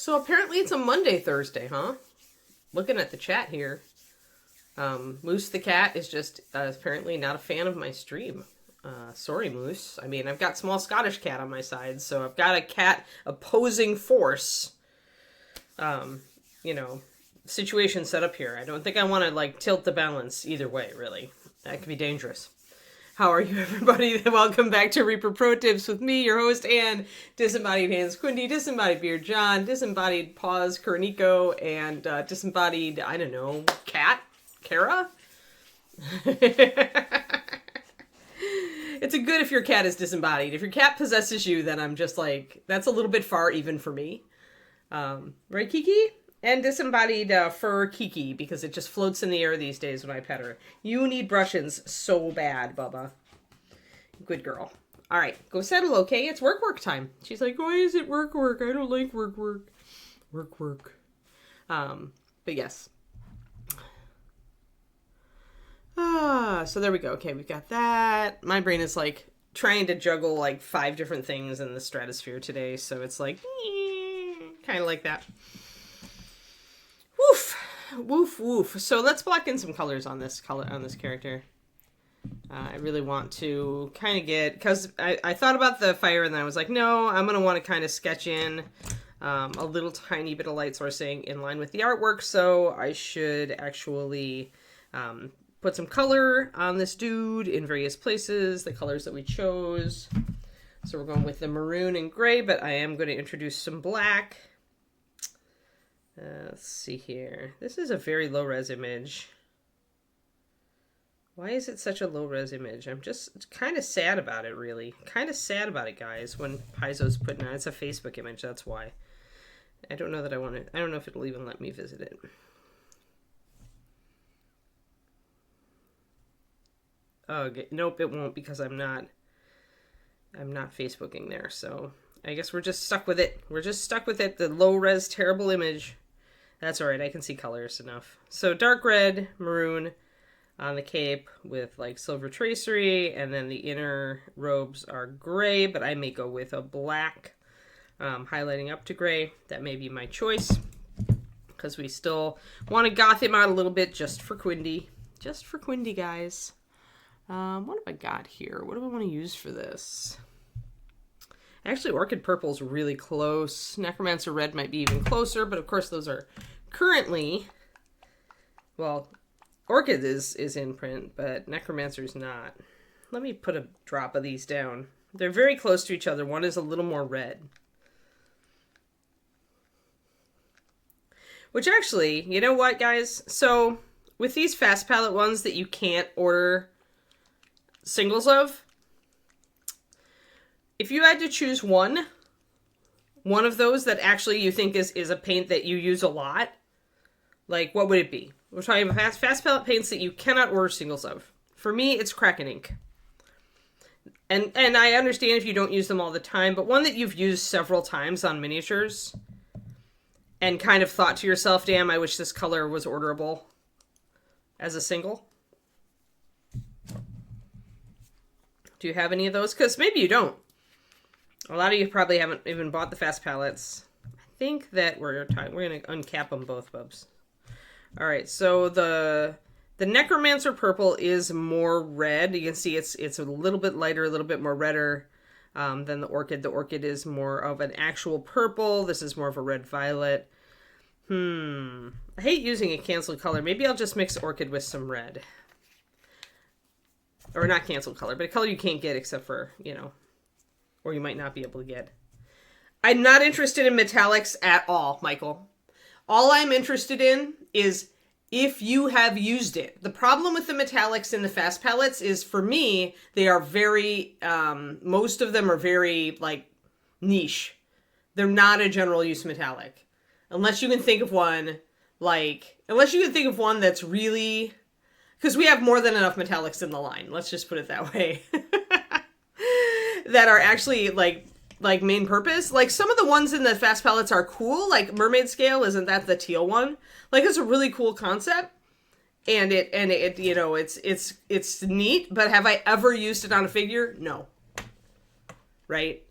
So apparently it's a Monday, Thursday, huh? Looking at the chat here. Moose the cat is just apparently not a fan of my stream. Sorry, Moose. I mean, I've got small Scottish cat on my side, so I've got a cat opposing force. You know, situation set up here. I don't think I want to, like, tilt the balance either way, really. That could be dangerous. How are you, everybody? Welcome back to Reaper Pro Tips with me, your host, and Disembodied Hands Quindy, Disembodied Beard John, Disembodied Paws Karniko, and Disembodied, I don't know, Cat? Kara? It's a good if your cat is disembodied. If your cat possesses you, then I'm just like, that's a little bit far even for me. Right, Kiki? And disembodied fur Kiki, because it just floats in the air these days when I pet her. You need brush-ins so bad, Bubba. Good girl. All right, go settle, okay? It's work time. She's like, why is it work? I don't like work. Work. But yes. So there we go. Okay, we've got that. My brain is like trying to juggle like 5 different things in the stratosphere today, so it's like kind of like that. Woof. So let's block in some colors on this character. I really want to kind of get, because I thought about the fire and then I was like, no, I'm going to want to kind of sketch in a little tiny bit of light sourcing in line with the artwork, so I should actually put some color on this dude in various places, the colors that we chose. So we're going with the maroon and gray, but I am going to introduce some black. Let's see here. This is a very low-res image. Why is it such a low-res image? I'm just kind of sad about it, really. Kind of sad about it, guys, when Paizo's putting on. It's a Facebook image, that's why. I don't know that I want to... I don't know if it'll even let me visit it. Oh, nope, it won't, because I'm not Facebooking there, so I guess we're just stuck with it. We're just stuck with it, the low-res, terrible image. That's alright, I can see colors enough. So dark red, maroon on the cape with like silver tracery, and then the inner robes are gray, but I may go with a black, highlighting up to gray. That may be my choice, because we still want to goth him out a little bit just for Quindy. Just for Quindy, guys. What have I got here? What do I want to use for this? Actually, Orchid Purple is really close. Necromancer Red might be even closer, but of course those are currently... Well, Orchid is in print, but Necromancer's not. Let me put a drop of these down. They're very close to each other. One is a little more red. Which actually, you know what, guys? So, with these fast palette ones that you can't order singles of, if you had to choose one of those that actually you think is a paint that you use a lot, like, what would it be? We're talking about fast palette paints that you cannot order singles of. For me, it's Kraken ink. And I understand if you don't use them all the time, but one that you've used several times on miniatures and kind of thought to yourself, damn, I wish this color was orderable as a single. Do you have any of those? Because maybe you don't. A lot of you probably haven't even bought the fast palettes. I think that we're going to uncap them both, bubs. All right, so the Necromancer Purple is more red. You can see it's a little bit lighter, a little bit more redder than the Orchid. The Orchid is more of an actual purple. This is more of a red-violet. I hate using a canceled color. Maybe I'll just mix Orchid with some red. Or not canceled color, but a color you can't get except for, you know, or you might not be able to get. I'm not interested in metallics at all, Michael. All I'm interested in is if you have used it. The problem with the metallics in the fast palettes is, for me, they are very, most of them are very, like, niche. They're not a general use metallic. Unless you can think of one, like, that's really... Because we have more than enough metallics in the line. Let's just put it that way. That are actually, like main purpose. Like, some of the ones in the fast palettes are cool. Like, Mermaid Scale, isn't that the teal one? Like, it's a really cool concept. And it you know, it's neat. But have I ever used it on a figure? No. Right?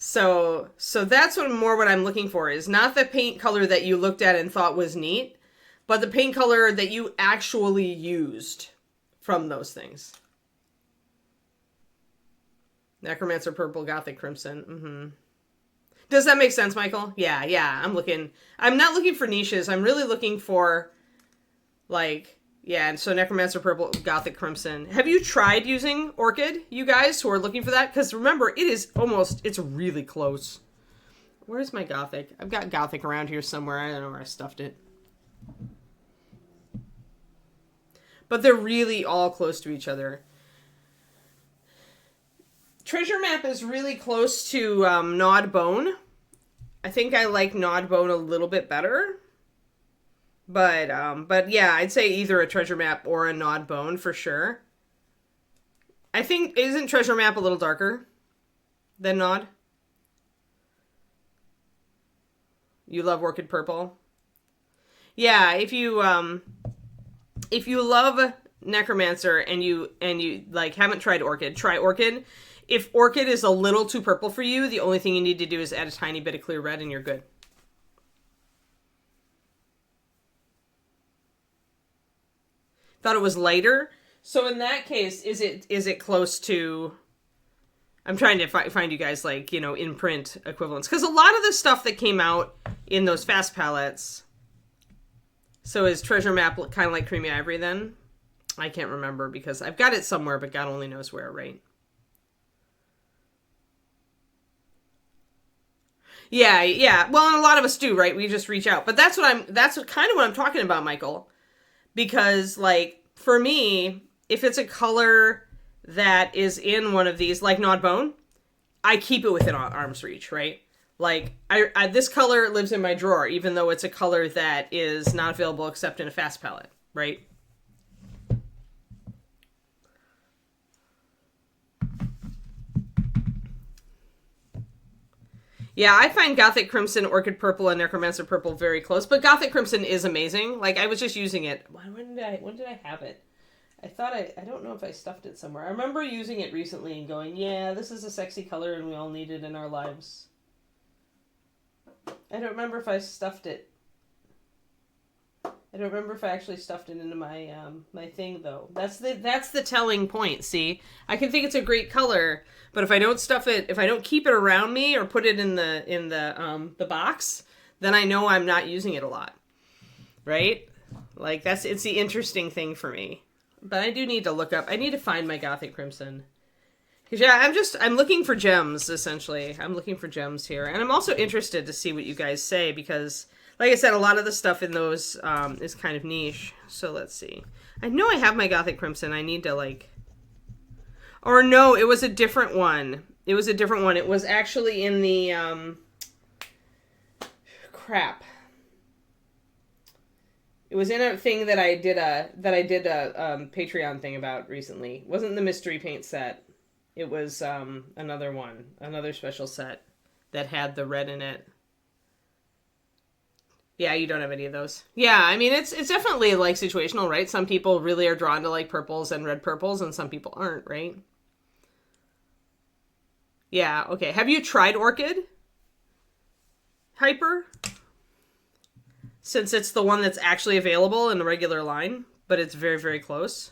So that's what I'm looking for is not the paint color that you looked at and thought was neat, but the paint color that you actually used from those things. Necromancer Purple, Gothic Crimson. Mm-hmm. Does that make sense, Michael? Yeah, yeah. I'm not looking for niches. I'm really looking for, like, yeah, so Necromancer Purple, Gothic Crimson. Have you tried using Orchid, you guys who are looking for that? Because remember, it's really close. Where's my Gothic? I've got Gothic around here somewhere. I don't know where I stuffed it. But they're really all close to each other. Treasure Map is really close to Gnawed Bone. I think I like Gnawed Bone a little bit better. But yeah, I'd say either a Treasure Map or a Gnawed Bone for sure. I think, isn't Treasure Map a little darker than Gnawed? You love Orchid Purple? Yeah, if you love Necromancer and you like haven't tried Orchid, try Orchid. If Orchid is a little too purple for you, the only thing you need to do is add a tiny bit of clear red and you're good. Thought it was lighter. So in that case, is it close to... I'm trying to find you guys, like, you know, in print equivalents. Because a lot of the stuff that came out in those fast palettes... So is Treasure Map kind of like Creamy Ivory then? I can't remember because I've got it somewhere, but God only knows where, right? Yeah, yeah. Well, and a lot of us do, right? We just reach out. But that's kind of what I'm talking about, Michael. Because, like, for me, if it's a color that is in one of these, like Gnawed Bone, I keep it within arm's reach, right? Like, this color lives in my drawer, even though it's a color that is not available except in a fast palette, right? Yeah, I find Gothic Crimson, Orchid Purple, and Necromancer Purple very close, but Gothic Crimson is amazing. Like, I was just using it. When did I have it? I don't know if I stuffed it somewhere. I remember using it recently and going, yeah, this is a sexy color and we all need it in our lives. I don't remember if I stuffed it. I don't remember if I actually stuffed it into my my thing though. That's the telling point. See, I can think it's a great color, but if I don't stuff it, if I don't keep it around me or put it in the box, then I know I'm not using it a lot, right? Like it's the interesting thing for me. But I do need to look up. I need to find my Gothic Crimson. Because yeah, I'm looking for gems essentially. I'm looking for gems here, and I'm also interested to see what you guys say because. Like I said, a lot of the stuff in those is kind of niche. So let's see. I know I have my Gothic Crimson. I need to like... Or no, it was a different one. It was actually in the... Crap. It was in a thing that I did a Patreon thing about recently. It wasn't the mystery paint set. It was another one. Another special set that had the red in it. Yeah, you don't have any of those. Yeah, I mean, it's definitely, like, situational, right? Some people really are drawn to, like, purples and red purples, and some people aren't, right? Yeah, okay. Have you tried Orchid? Hyper? Since it's the one that's actually available in the regular line, but it's very, very close.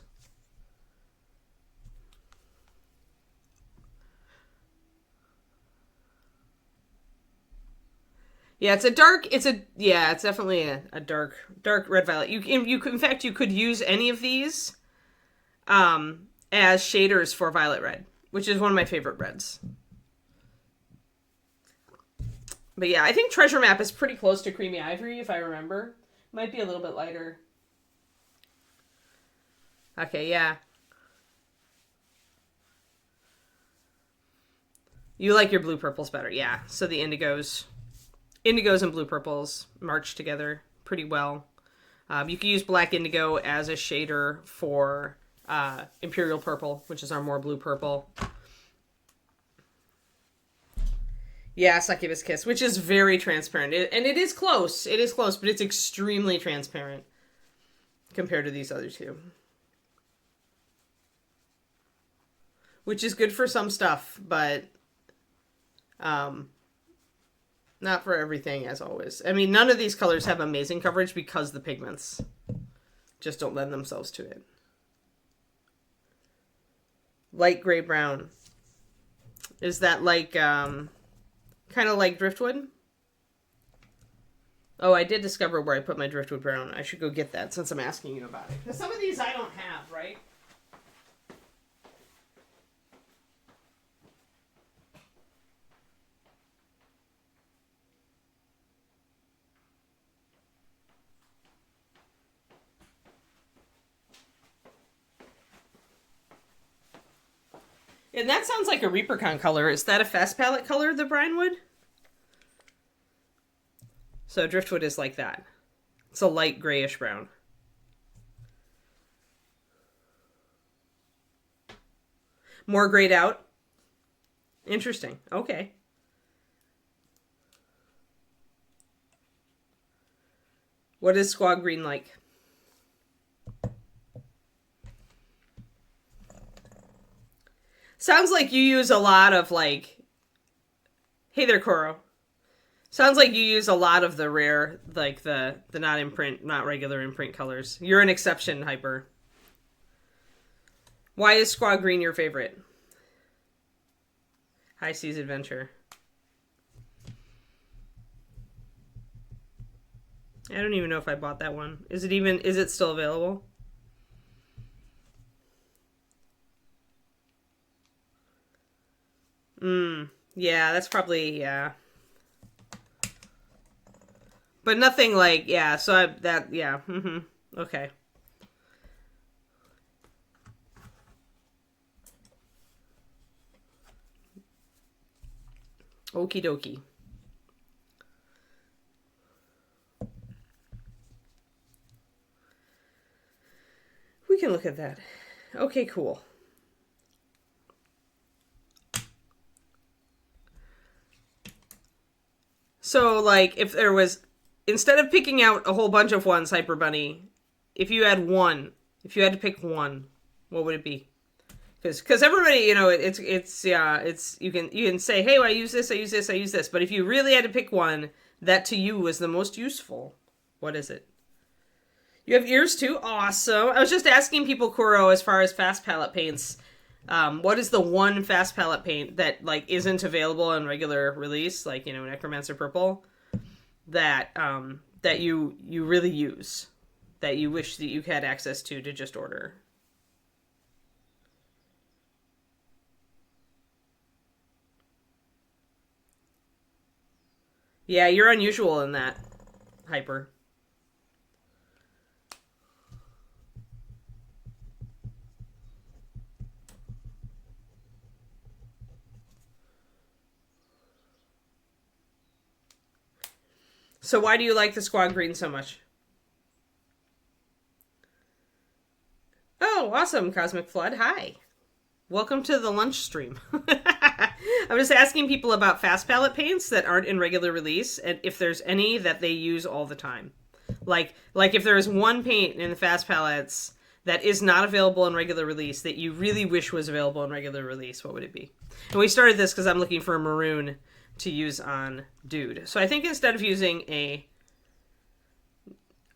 Yeah, it's definitely a dark red violet. In fact, you could use any of these as shaders for violet red, which is one of my favorite reds. But yeah, I think Treasure Map is pretty close to Creamy Ivory, if I remember. Might be a little bit lighter. Okay, yeah. You like your blue purples better, yeah. So the indigos and blue purples march together pretty well. You can use black indigo as a shader for Imperial Purple, which is our more blue purple. Yeah, Succubus Kiss, which is very transparent. And it is close. It is close, but it's extremely transparent compared to these other two. Which is good for some stuff, but Um, not for everything, as always. I mean, none of these colors have amazing coverage because the pigments just don't lend themselves to it. Light gray brown. Is that like, kind of like driftwood? Oh, I did discover where I put my driftwood brown. I should go get that since I'm asking you about it. Because some of these I don't have, right? And that sounds like a Reapercon color. Is that a fast palette color, the Brinewood? So driftwood is like that. It's a light grayish brown. More grayed out. Interesting. Okay. What is squad green like? Sounds like you use a lot of like... Hey there, Koro. Sounds like you use a lot of the rare, like the not imprint, not regular imprint colors. You're an exception, Hyper. Why is squad green your favorite? High Seas Adventure. I don't even know if I bought that one. Is it still available? Yeah, that's probably, yeah. But nothing like, yeah, so yeah, okay. Okie dokie. We can look at that. Okay, cool. So, like, if there was, instead of picking out a whole bunch of ones, Hyper Bunny, if you had to pick one, what would it be? Because everybody, you know, it's you can say, hey, well, I use this, I use this, I use this. But if you really had to pick one that to you was the most useful, what is it? You have ears too? Awesome. I was just asking people, Kuro, as far as fast palette paints, what is the one fast palette paint that like isn't available in regular release, like, you know, Necromancer Purple, that that you really use, that you wish that you had access to just order? Yeah, you're unusual in that, Hyper. So why do you like the squad green so much? Oh, awesome, Cosmic Flood. Hi. Welcome to the lunch stream. I'm just asking people about fast palette paints that aren't in regular release, and if there's any that they use all the time. Like if there is one paint in the fast palettes that is not available in regular release that you really wish was available in regular release, what would it be? And we started this because I'm looking for a maroon to use on Dude. So I think instead of using a...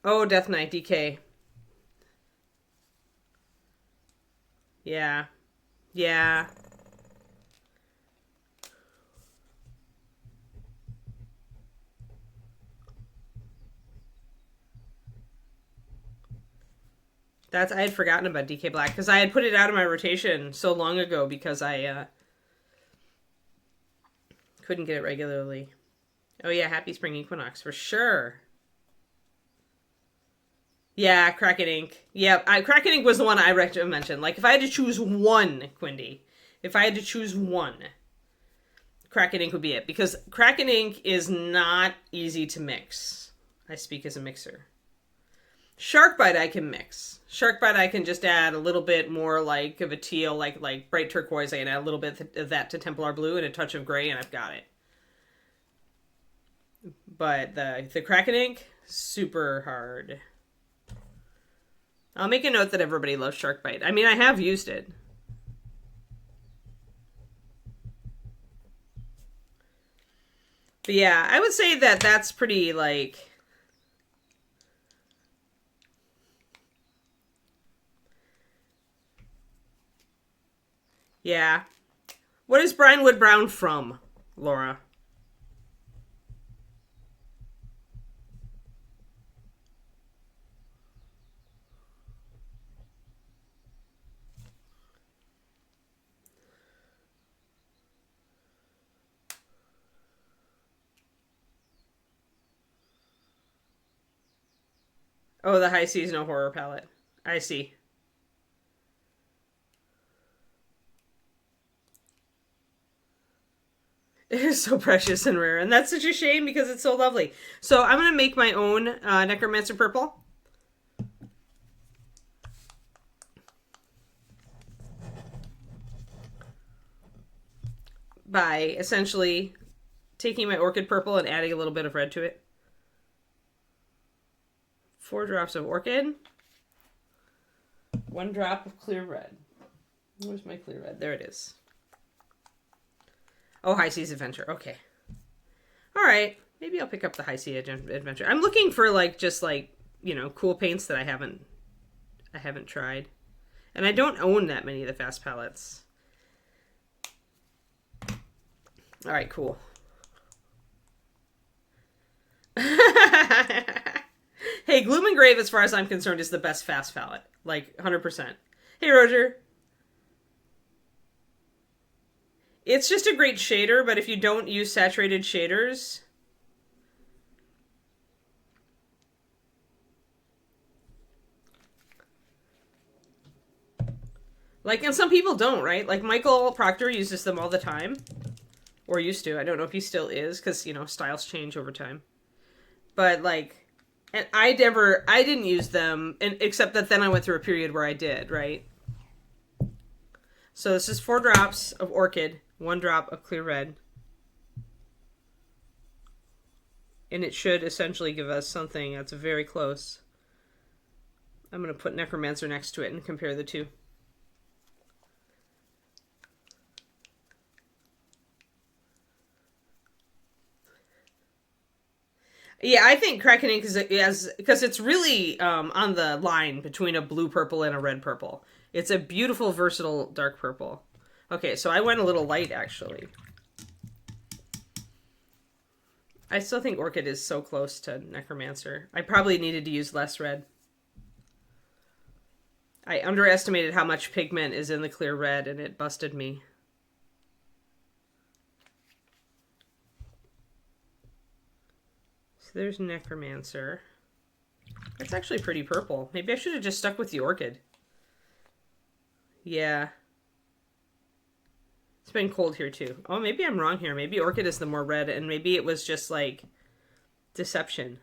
Oh, Death Knight, DK. Yeah. Yeah. I had forgotten about DK Black because I had put it out of my rotation so long ago because I couldn't get it regularly. Oh yeah, Happy Spring Equinox for sure. Yeah, Kraken Ink. Yeah, Kraken Ink was the one I mentioned. Like, if I had to choose one, Quindy, if I had to choose one, Kraken Ink would be it. Because Kraken Ink is not easy to mix. I speak as a mixer. Sharkbite I can mix. Sharkbite I can just add a little bit more like of a teal, like bright turquoise. I can add a little bit of that to Templar Blue and a touch of gray, and I've got it. But the Kraken Ink, super hard. I'll make a note that everybody loves Sharkbite. I mean, I have used it. But yeah, I would say that that's pretty, like... Yeah. What is Brinewood Brown from, Laura? Oh, the High Seasonal Horror palette. I see. It is so precious and rare, and that's such a shame because it's so lovely. So I'm going to make my own Necromancer Purple. By essentially taking my Orchid Purple and adding a little bit of red to it. 4 drops of Orchid. 1 drop of clear red. Where's my clear red? There it is. Oh, High Seas Adventure. Okay. All right. Maybe I'll pick up the High Sea Adventure. I'm looking for like just like, you know, cool paints that I haven't tried. And I don't own that many of the fast palettes. All right, cool. Hey, Gloom and Grave, as far as I'm concerned, is the best fast palette. Like, 100%. Hey, Roger. It's just a great shader, but if you don't use saturated shaders... Like, and some people don't, right? Like, Michael Proctor uses them all the time. Or used to. I don't know if he still is, because, you know, styles change over time. But, like... And I didn't use them, except that then I went through a period where I did, right? So this is 4 drops of Orchid, 1 drop of clear red. And it should essentially give us something that's very close. I'm going to put Necromancer next to it and compare the two. Yeah, I think Kraken Ink is because it's really on the line between a blue purple and a red purple. It's a beautiful, versatile dark purple. Okay, so I went a little light, actually. I still think Orchid is so close to Necromancer. I probably needed to use less red. I underestimated how much pigment is in the clear red, and it busted me. So there's Necromancer. That's actually pretty purple. Maybe I should have just stuck with the Orchid. Yeah. It's been cold here too. Oh, maybe I'm wrong here. Maybe Orchid is the more red, and maybe it was just like deception.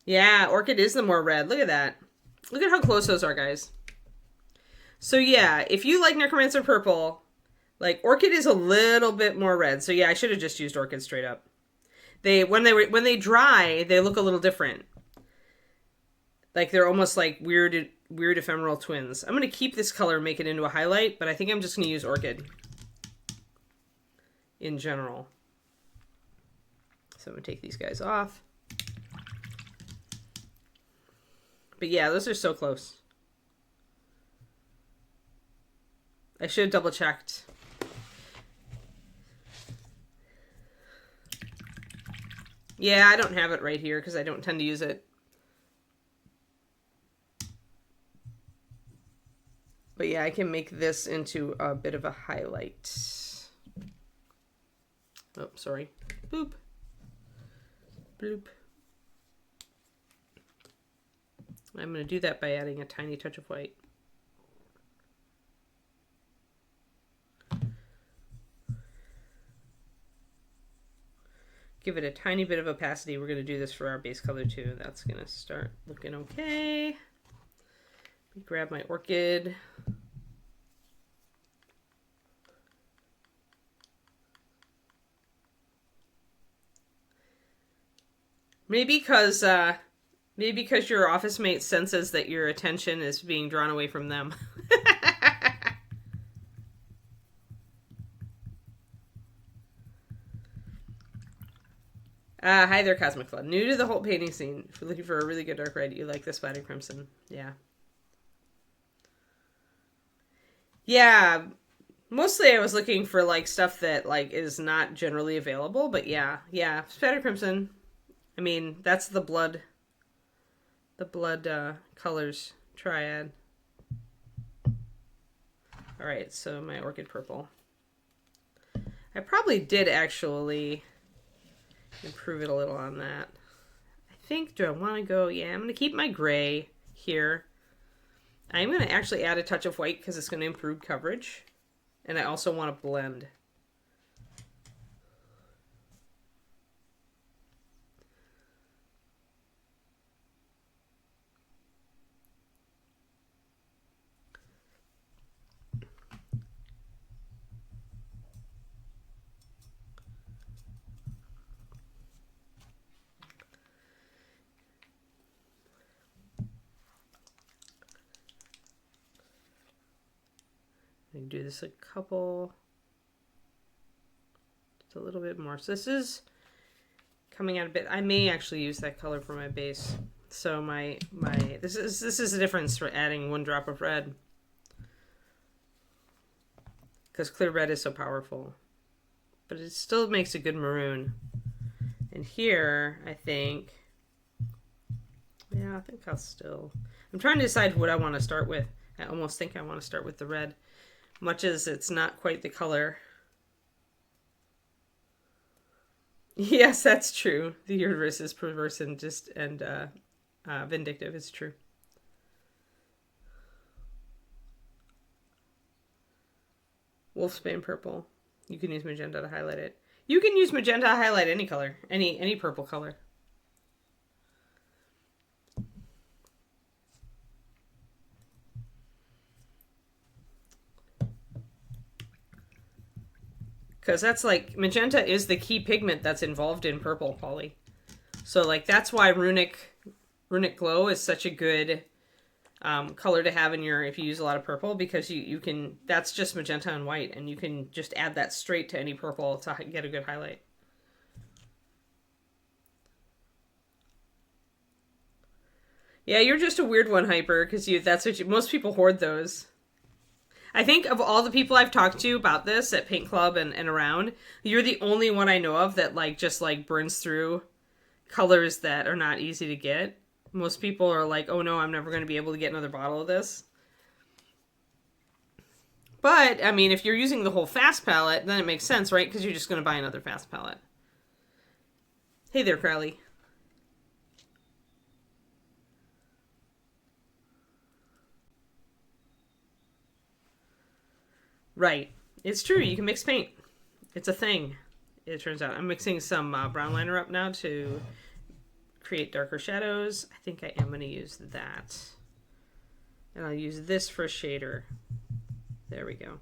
Yeah, Orchid is the more red. Look at that. Look at how close those are, guys. So yeah, if you like Necromancer Purple, like Orchid is a little bit more red. So yeah, I should have just used Orchid straight up. When they dry, they look a little different. Like they're almost like weird ephemeral twins. I'm going to keep this color and make it into a highlight, but I think I'm just going to use Orchid in general. So I'm going to take these guys off. But yeah, those are so close. I should have double checked. Yeah, I don't have it right here because I don't tend to use it. But yeah, I can make this into a bit of a highlight. Oh, sorry. Boop. Bloop. I'm going to do that by adding a tiny touch of white. Give it a tiny bit of opacity. We're going to do this for our base color too. That's going to start looking okay. Let me grab my Orchid. Maybe because your office mate senses that your attention is being drawn away from them. Hi there, Cosmic Flood. New to the whole painting scene. If you're looking for a really good dark red, you like this Splattered Crimson. Yeah. Yeah. Mostly I was looking for, like, stuff that, like, is not generally available, but yeah. Yeah. Splattered Crimson. I mean, that's the blood colors triad. Alright, so my Orchid Purple. I probably did actually improve it a little on that. I think, do I want to go? Yeah, I'm going to keep my gray here. I'm going to actually add a touch of white because it's going to improve coverage. And I also want to blend. I can do this a couple, just a little bit more. So this is coming out a bit. I may actually use that color for my base. So this is the difference for adding 1 drop of red, because clear red is so powerful, but it still makes a good maroon. And here, I think, yeah, I think I'll still. I'm trying to decide what I want to start with. I almost think I want to start with the red. Much as it's not quite the color. Yes, that's true. The universe is perverse and vindictive. It's true. Wolfsbane purple. You can use magenta to highlight it. You can use magenta to highlight any color, any purple color. Because that's like, magenta is the key pigment that's involved in purple, Polly. So, like, that's why Runic Glow is such a good color to have in your, if you use a lot of purple, because you can, that's just magenta and white, and you can just add that straight to any purple to get a good highlight. Yeah, you're just a weird one, Hyper, because that's what most people hoard those. I think of all the people I've talked to about this at Paint Club and around, you're the only one I know of that just burns through colors that are not easy to get. Most people are like, oh no, I'm never going to be able to get another bottle of this. But, I mean, if you're using the whole fast palette, then it makes sense, right? Because you're just going to buy another fast palette. Hey there, Crowley. Right. It's true. You can mix paint. It's a thing, it turns out. I'm mixing some brown liner up now to create darker shadows. I think I am going to use that. And I'll use this for a shader. There we go.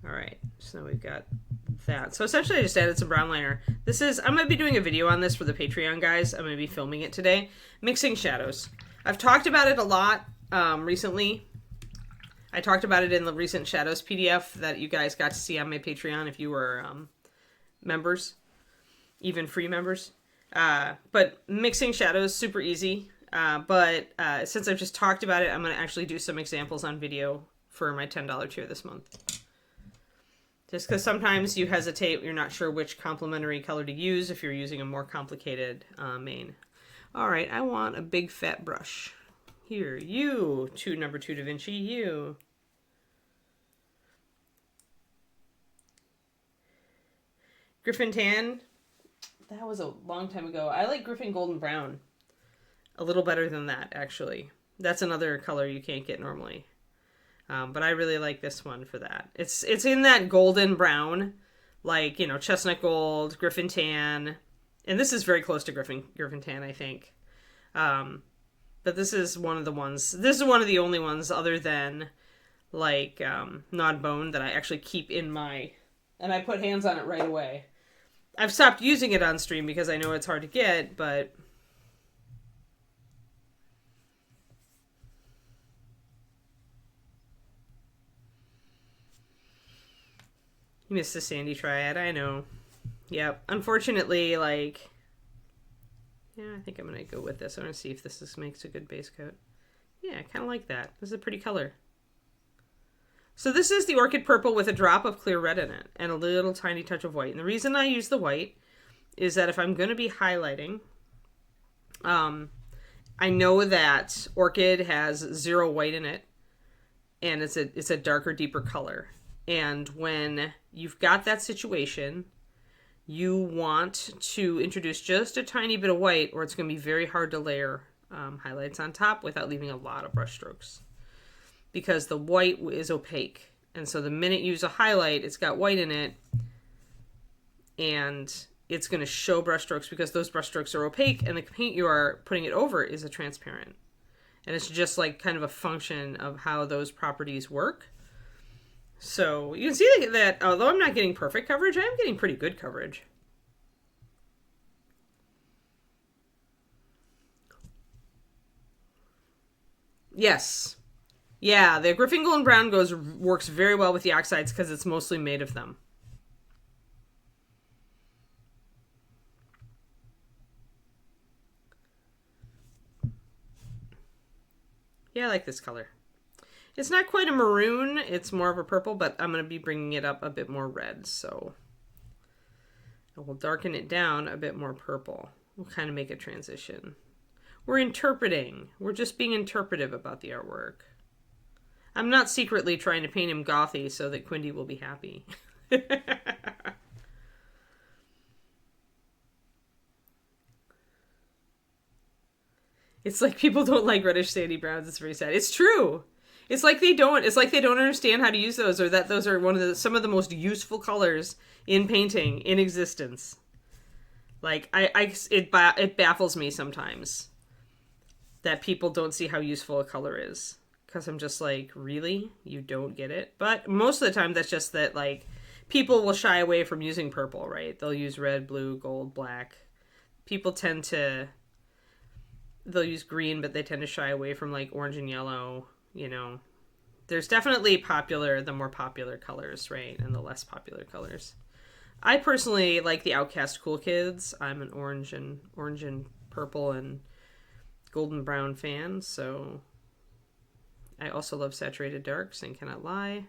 All right. So now we've got that. So essentially I just added some brown liner. I'm going to be doing a video on this for the Patreon guys. I'm going to be filming it today. Mixing shadows. I've talked about it a lot recently. I talked about it in the recent Shadows PDF that you guys got to see on my Patreon if you were members, even free members. But mixing shadows, super easy. But since I've just talked about it, I'm going to actually do some examples on video for my $10 tier this month. Just because sometimes you hesitate, you're not sure which complementary color to use if you're using a more complicated main. All right, I want a big fat brush. Here, you, number 2 Da Vinci, you. Griffin Tan, that was a long time ago. I like Griffin Golden Brown a little better than that, actually. That's another color you can't get normally. But I really like this one for that. It's in that golden brown, like, you know, chestnut gold, Griffin Tan. And this is very close to Griffin Tan, I think. But this is one of the ones. This is one of the only ones other than like Nod Bone that I actually keep in my, and I put hands on it right away. I've stopped using it on stream because I know it's hard to get, but you missed the Sandy Triad. I know. Yep. Unfortunately, like, yeah, I think I'm gonna go with this. I'm gonna see if makes a good base coat. Yeah, I kind of like that. This is a pretty color. So this is the Orchid Purple with a drop of clear red in it and a little tiny touch of white. And the reason I use the white is that if I'm going to be highlighting, I know that Orchid has 0 white in it, and it's a darker, deeper color. And when you've got that situation, you want to introduce just a tiny bit of white, or it's going to be very hard to layer highlights on top without leaving a lot of brush strokes. Because the white is opaque. And so the minute you use a highlight, it's got white in it, and it's going to show brush strokes because those brush strokes are opaque, and the paint you are putting it over is a transparent. And it's just like kind of a function of how those properties work. So you can see that although I'm not getting perfect coverage, I am getting pretty good coverage. Yes. Yeah, the Griffingle and Brown works very well with the oxides because it's mostly made of them. Yeah, I like this color. It's not quite a maroon, it's more of a purple, but I'm going to be bringing it up a bit more red, so I will darken it down a bit more purple. We'll kind of make a transition. We're interpreting. We're just being interpretive about the artwork. I'm not secretly trying to paint him gothy so that Quindy will be happy. It's like people don't like reddish sandy browns. It's very sad. It's true. It's like they don't understand how to use those, or that those are some of the most useful colors in painting in existence. Like it baffles me sometimes that people don't see how useful a color is. Because I'm just like, really? You don't get it? But most of the time, that's just that, like, people will shy away from using purple, right? They'll use red, blue, gold, black. People they'll use green, but they tend to shy away from, like, orange and yellow, you know. There's definitely the more popular colors, right? And the less popular colors. I personally like the Outcast Cool Kids. I'm an orange and purple and golden brown fan, so I also love saturated darks and cannot lie.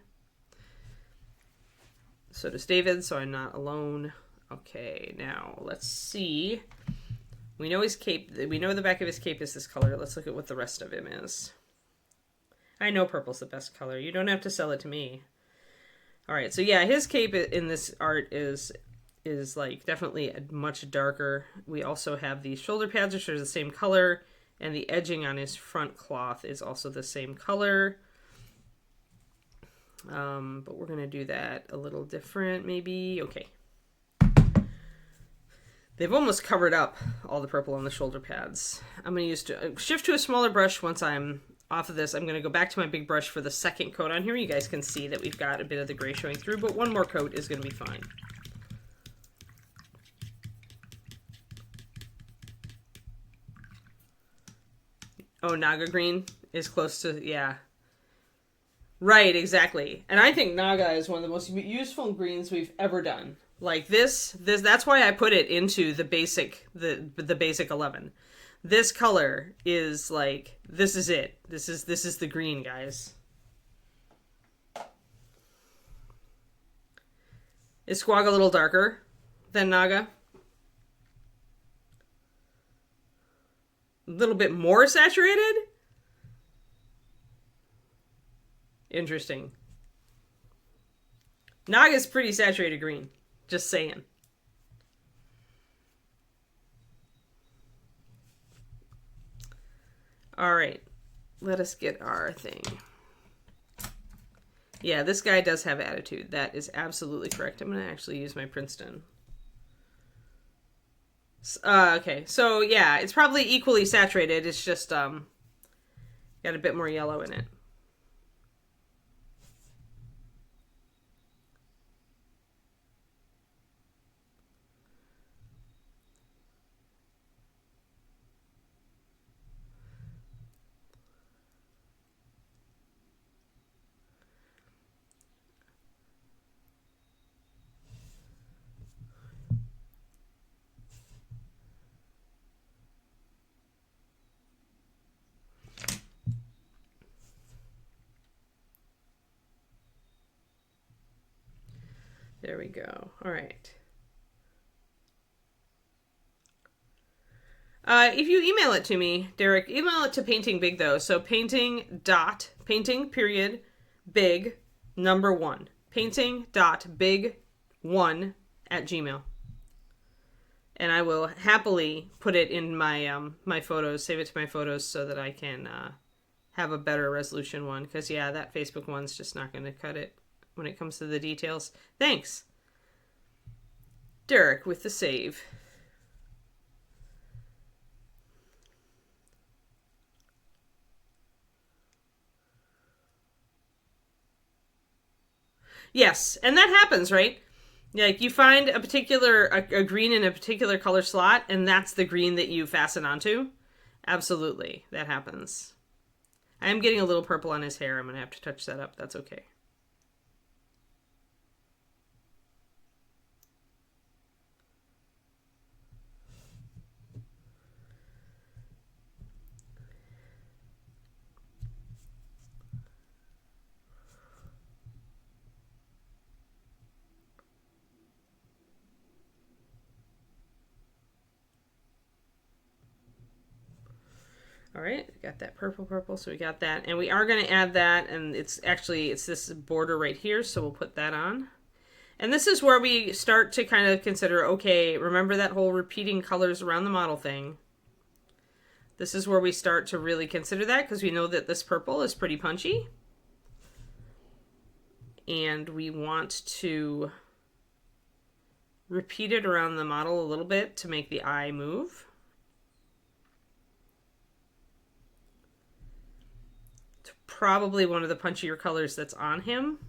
So does David, so I'm not alone. Okay, now let's see. We know his cape. We know the back of his cape is this color. Let's look at what the rest of him is. I know purple's the best color. You don't have to sell it to me. All right, so yeah, his cape in this art is like definitely much darker. We also have these shoulder pads, which are the same color. And the edging on his front cloth is also the same color. But we're going to do that a little different, maybe. Okay. They've almost covered up all the purple on the shoulder pads. I'm going to shift to a smaller brush once I'm off of this. I'm going to go back to my big brush for the second coat on here. You guys can see that we've got a bit of the gray showing through, but one more coat is going to be fine. Oh, Naga green is close to, yeah. Right, exactly. And I think Naga is one of the most useful greens we've ever done. Like this that's why I put it into the basic 11. This color is like, this is it. This is the green, guys. Is Squawk a little darker than Naga? A little bit more saturated? Interesting. Naga's pretty saturated green. Just saying. All right. Let us get our thing. Yeah, this guy does have attitude. That is absolutely correct. I'm going to actually use my Princeton. Okay, so yeah, it's probably equally saturated. It's just got a bit more yellow in it. There we go. All right. If you email it to me, Derek, email it to Painting Big though. So painting period big number 1. painting.big1@gmail. And I will happily put it in my my photos, save it to my photos so that I can have a better resolution one. Because yeah, that Facebook one's just not going to cut it when it comes to the details. Thanks, Derek, with the save. Yes, and that happens, right? Like you find a particular a green in a particular color slot, and that's the green that you fasten onto. Absolutely, that happens. I am getting a little purple on his hair. I'm gonna have to touch that up. That's okay. All right, got that purple, so we got that. And we are going to add that, and it's this border right here, so we'll put that on. And this is where we start to kind of consider, okay, remember that whole repeating colors around the model thing. This is where we start to really consider that, because we know that this purple is pretty punchy. And we want to repeat it around the model a little bit to make the eye move. Probably one of the punchier colors that's on him.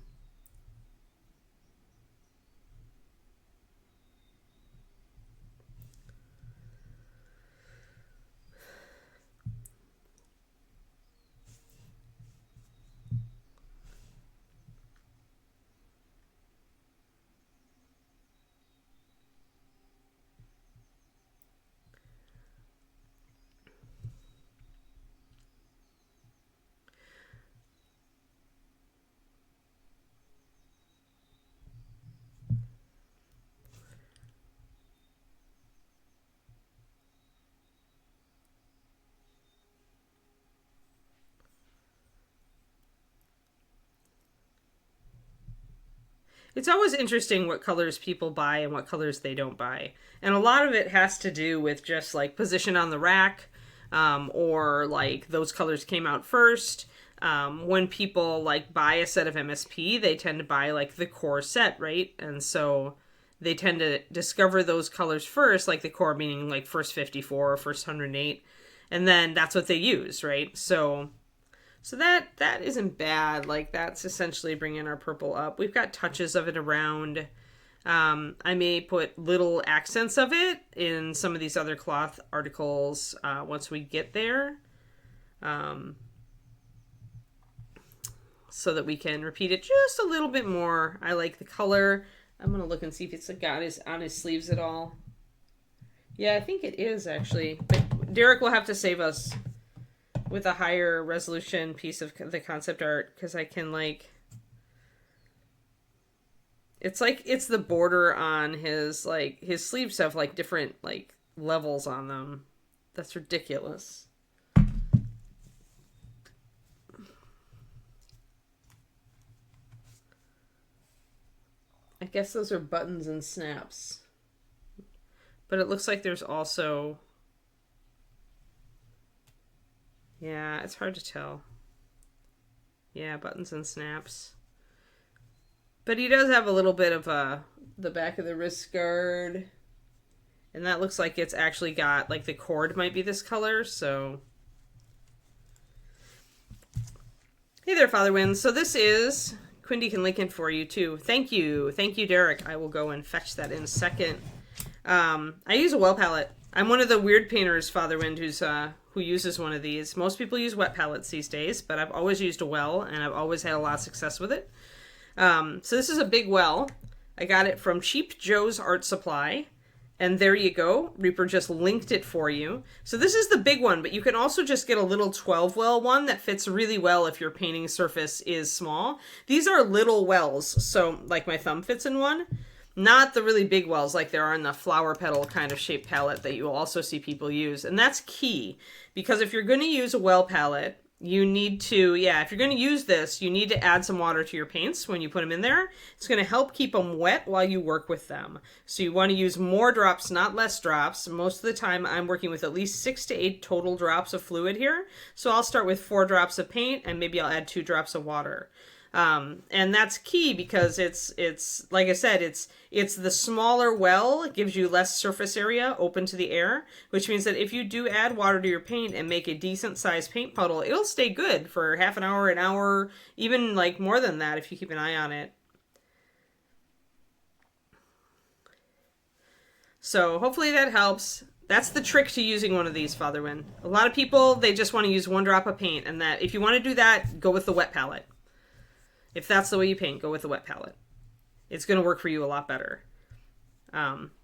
It's always interesting what colors people buy and what colors they don't buy. And a lot of it has to do with just like position on the rack, or like those colors came out first. When people like buy a set of MSP, they tend to buy like the core set, right? And so they tend to discover those colors first, like the core meaning like first 54 or first 108. And then that's what they use, right? So that isn't bad. Like that's essentially bringing our purple up. We've got touches of it around. I may put little accents of it in some of these other cloth articles once we get there. So that we can repeat it just a little bit more. I like the color. I'm going to look and see if it's on his sleeves at all. Yeah, I think it is actually. But Derek will have to save us with a higher resolution piece of the concept art, because I can like, it's like it's the border on his sleeves have like different like levels on them. That's ridiculous. I guess those are buttons and snaps, but it looks like there's also, yeah, it's hard to tell. Yeah, buttons and snaps. But he does have a little bit of the back of the wrist guard. And that looks like it's actually got, like, the cord might be this color, so. Hey there, Father Wind. So this is, Quindy can link it for you, too. Thank you. Thank you, Derek. I will go and fetch that in a second. I use a well palette. I'm one of the weird painters, Father Wind, who uses one of these. Most people use wet palettes these days, but I've always used a well, and I've always had a lot of success with it. So this is a big well. I got it from Cheap Joe's Art Supply, And there you go. Reaper just linked it for you. So this is the big one, but you can also just get a little 12 well one that fits really well if your painting surface is small. These are little wells, so like my thumb fits in one. Not the really big wells like there are in the flower petal kind of shape palette that you'll also see people use. And that's key, because if you're going to use a well palette, you need to, if you're going to use this, you need to add some water to your paints when you put them in there. It's going to help keep them wet while you work with them. So you want to use more drops, not less drops. Most of the time I'm working with at least 6 to 8 total drops of fluid here. So I'll start with 4 drops of paint and maybe I'll add 2 drops of water. And that's key because it's like I said, it's the smaller well. It gives you less surface area open to the air, which means that if you do add water to your paint and make a decent sized paint puddle, it'll stay good for half an hour, even like more than that if you keep an eye on it. So hopefully that helps. That's the trick to using one of these, Fatherwind. A lot of people, they just want to use 1 drop of paint, and that if you want to do that, go with the wet palette. If that's the way you paint, go with the wet palette. It's going to work for you a lot better.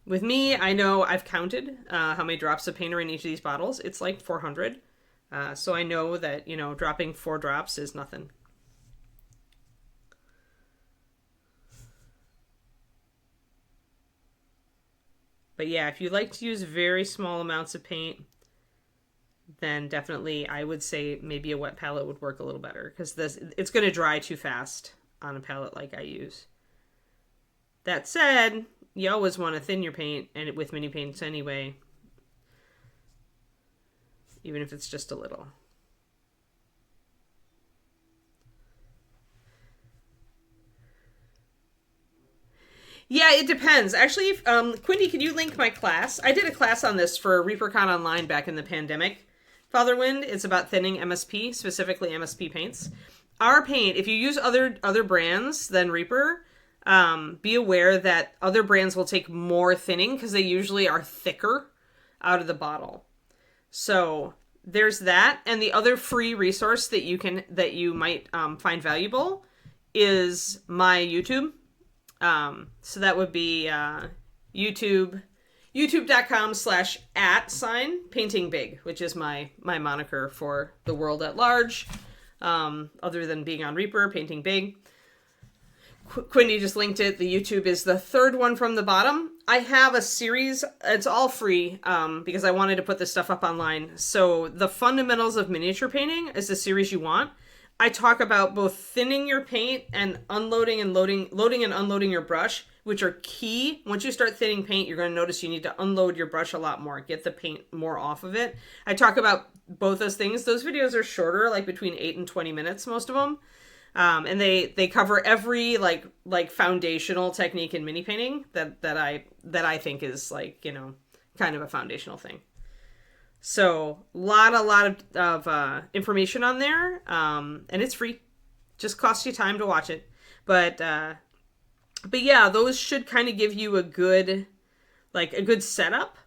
With me, I know I've counted how many drops of paint are in each of these bottles. It's like 400. So I know that, dropping 4 drops is nothing. But yeah, if you like to use very small amounts of paint, then definitely I would say maybe a wet palette would work a little better, because it's going to dry too fast on a palette like I use. That said, you always want to thin your paint, and with mini paints anyway, even if it's just a little. Yeah, it depends. Actually, Quindy, can you link my class? I did a class on this for ReaperCon Online back in the pandemic. Fatherwind, it's about thinning MSP, specifically MSP paints. Our paint, if you use other brands than Reaper, be aware that other brands will take more thinning because they usually are thicker out of the bottle. So there's that, and the other free resource that you might find valuable is my YouTube. So that would be youtube.com/@paintingbig, which is my moniker for the world at large. Other than being on Reaper, Painting Big. Quindy just linked it. The YouTube is the 3rd one from the bottom. I have a series. It's all free because I wanted to put this stuff up online. So the fundamentals of miniature painting is the series you want. I talk about both thinning your paint and loading and unloading your brush, which are key. Once you start thinning paint, you're going to notice you need to unload your brush a lot more, get the paint more off of it. I talk about both those things. Those videos are shorter, like between 8 and 20 minutes, most of them. And they cover every like foundational technique in mini painting that I think is like, kind of a foundational thing. So a lot of information on there, and it's free. Just costs you time to watch it. But yeah, those should kind of give you a good setup.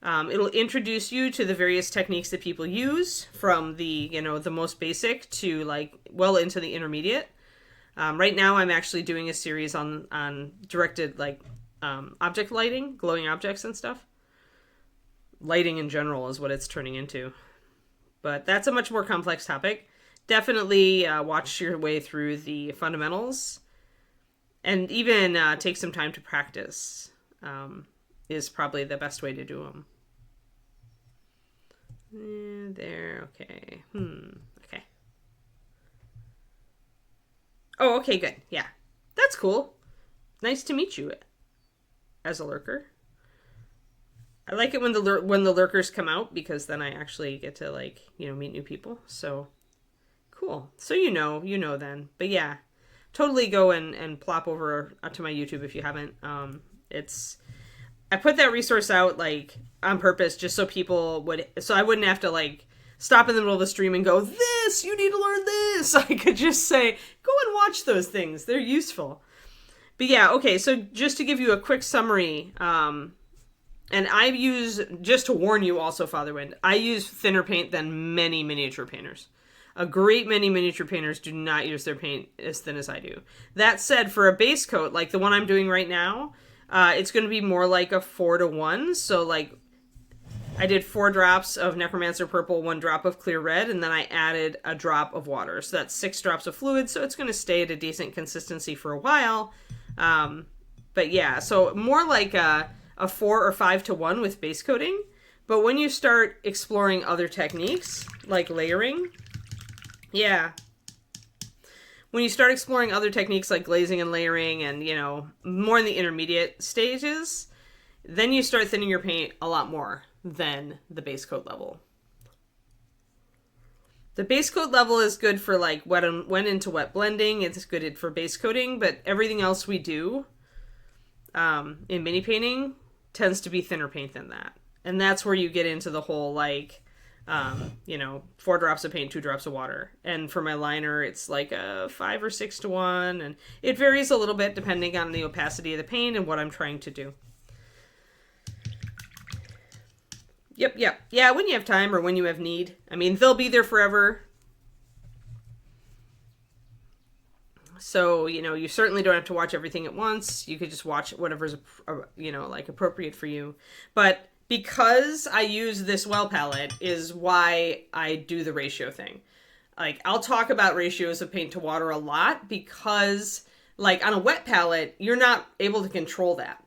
It'll introduce you to the various techniques that people use, from the the most basic to well into the intermediate. Right now I'm actually doing a series on directed object lighting, glowing objects and stuff. Lighting in general is what it's turning into. But that's a much more complex topic. Definitely watch your way through the fundamentals. And even take some time to practice is probably the best way to do them. There, okay. Okay. Oh, okay, good. Yeah. That's cool. Nice to meet you as a lurker. I like it when the lurkers come out, because then I actually get to meet new people. So cool. So you know then. But yeah, totally go and plop over to my YouTube if you haven't. I put that resource out on purpose just so I wouldn't have to stop in the middle of the stream and go, you need to learn this. I could just say, go and watch those things. They're useful. But yeah, okay. So just to give you a quick summary, and I use, just to warn you also, Fatherwind, I use thinner paint than many miniature painters. A great many miniature painters do not use their paint as thin as I do. That said, for a base coat, like the one I'm doing right now, it's going to be more like a 4-to-1. So like I did 4 drops of Necromancer Purple, 1 drop of Clear Red, and then I added a drop of water. So that's 6 drops of fluid, so it's going to stay at a decent consistency for a while. But yeah, so more like a 4 or 5-to-1 with base coating. But when you start exploring other techniques, like layering, yeah. When you start exploring other techniques like glazing and layering and, you know, more in the intermediate stages, then you start thinning your paint a lot more than the base coat level. The base coat level is good for like wet into wet blending. It's good for base coating, but everything else we do in mini painting tends to be thinner paint than that. And that's where you get into the whole like, you know, 4 drops of paint, 2 drops of water. And for my liner, it's like a 5 or 6-to-1. And it varies a little bit depending on the opacity of the paint and what I'm trying to do. Yep. Yeah, when you have time or when you have need. I mean, they'll be there forever. So, you know, you certainly don't have to watch everything at once. You could just watch whatever's, you know, like appropriate for you. But because I use this well palette is why I do the ratio thing. Like, I'll talk about ratios of paint to water a lot because, like, on a wet palette, you're not able to control that.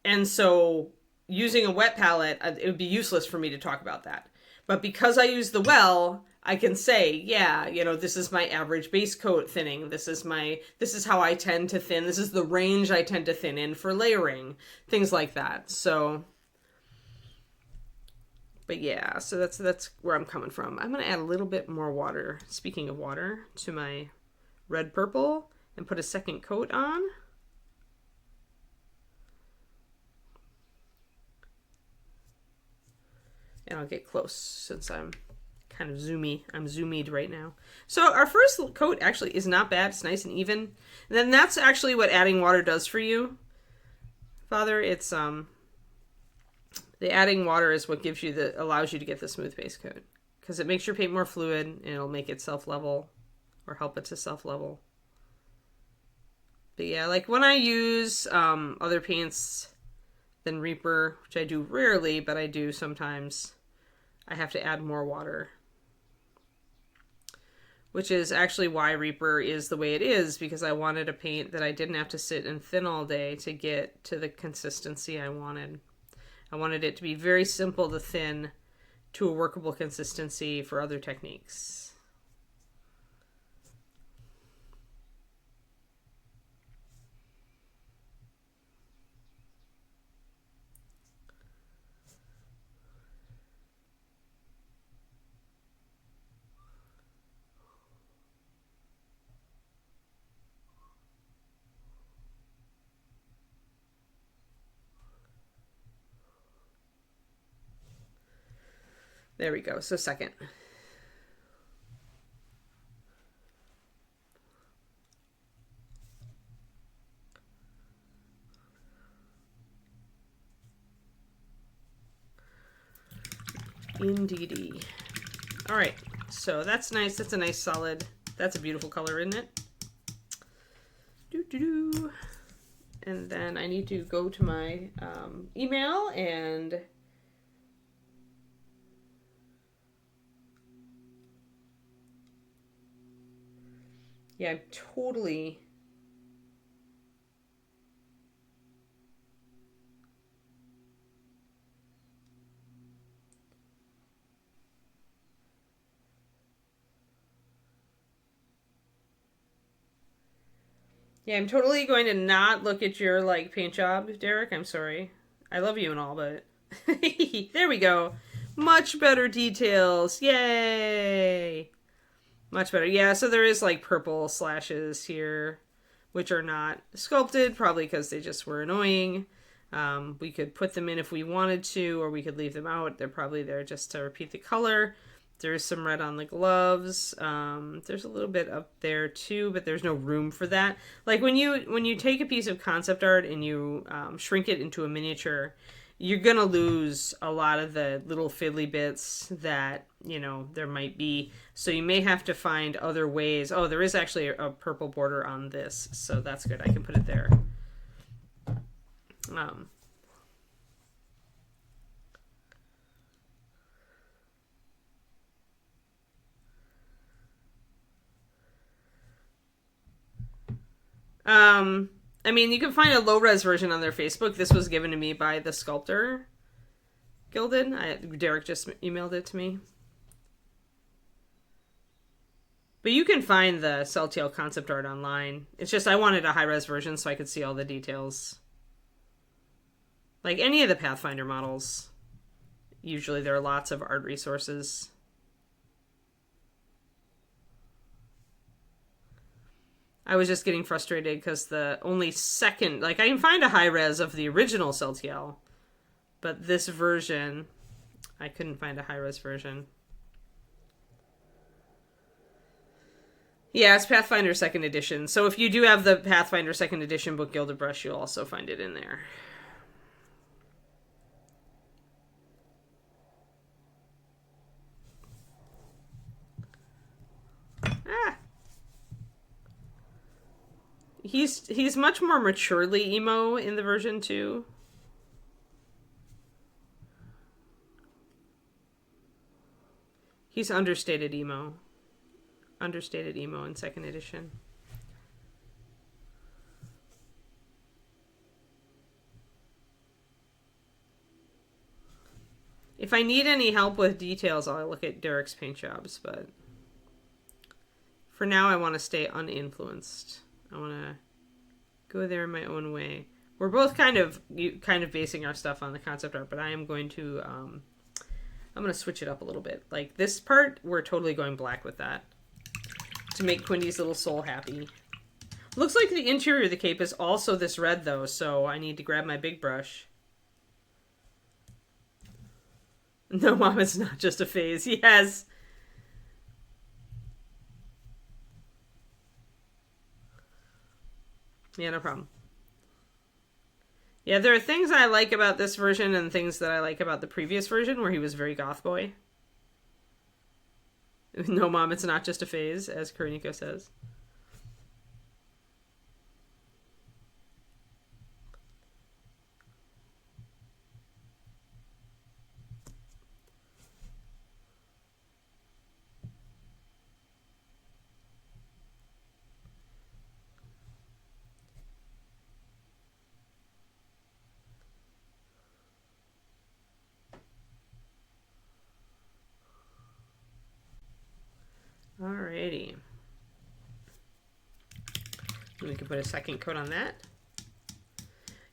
And so using a wet palette, it would be useless for me to talk about that. But because I use the well, I can say, yeah, you know, this is my average base coat thinning. This is how I tend to thin. This is the range I tend to thin in for layering. Things like that. So, but yeah, so that's where I'm coming from. I'm going to add a little bit more water, speaking of water, to my red purple and put a second coat on. And I'll get close since I'm kind of zoomy. I'm zoomied right now. So our first coat actually is not bad. It's nice and even. And then that's actually what adding water does for you, Father. It's the adding water is what gives you allows you to get the smooth base coat because it makes your paint more fluid and it'll make it self-level or help it to self-level. But yeah, like when I use other paints than Reaper, which I do rarely, but I do sometimes, I have to add more water. Which is actually why Reaper is the way it is, because I wanted a paint that I didn't have to sit and thin all day to get to the consistency I wanted. I wanted it to be very simple to thin to a workable consistency for other techniques. There we go. So second. Indeedy. All right. So that's nice. That's a nice solid. That's a beautiful color, isn't it? Doo-doo-doo. And then I need to go to my email and yeah, I'm totally going to not look at your like paint job, Derek. I'm sorry. I love you and all, but there we go. Much better details. Yay! Much better. Yeah, so there is like purple slashes here, which are not sculpted, probably because they just were annoying. We could put them in if we wanted to, or we could leave them out. They're probably there just to repeat the color. There's some red on the gloves. There's a little bit up there too, but there's no room for that. Like when you take a piece of concept art and you shrink it into a miniature, you're going to lose a lot of the little fiddly bits that, you know, there might be. So you may have to find other ways. Oh, there is actually a purple border on this, so that's good. I can put it there. Um, I mean, you can find a low-res version on their Facebook. This was given to me by the sculptor Gilded. Derek just emailed it to me. But you can find the Seltyiel concept art online. It's just I wanted a high-res version so I could see all the details. Like any of the Pathfinder models, usually there are lots of art resources. I was just getting frustrated because the only second... Like, I can find a high-res of the original Seltyiel, but this version, I couldn't find a high-res version. Yeah, it's Pathfinder 2nd edition. So if you do have the Pathfinder 2nd edition book Gilded Brush, you'll also find it in there. Ah! He's much more maturely emo in the version 2. He's understated emo. Understated emo in 2nd edition. If I need any help with details, I'll look at Derek's paint jobs, but for now I want to stay uninfluenced. I want to go there in my own way. We're both kind of basing our stuff on the concept art, but I am going to I'm going to switch it up a little bit. Like this part, we're totally going black with that to make Quindy's little soul happy. Looks like the interior of the cape is also this red though, so I need to grab my big brush. No, Mom, it's not just a phase. Yes. Yeah, no problem. Yeah, there are things I like about this version and things that I like about the previous version where he was very goth boy. No, Mom, it's not just a phase, as Kuroniko says. Alrighty. We can put a second coat on that.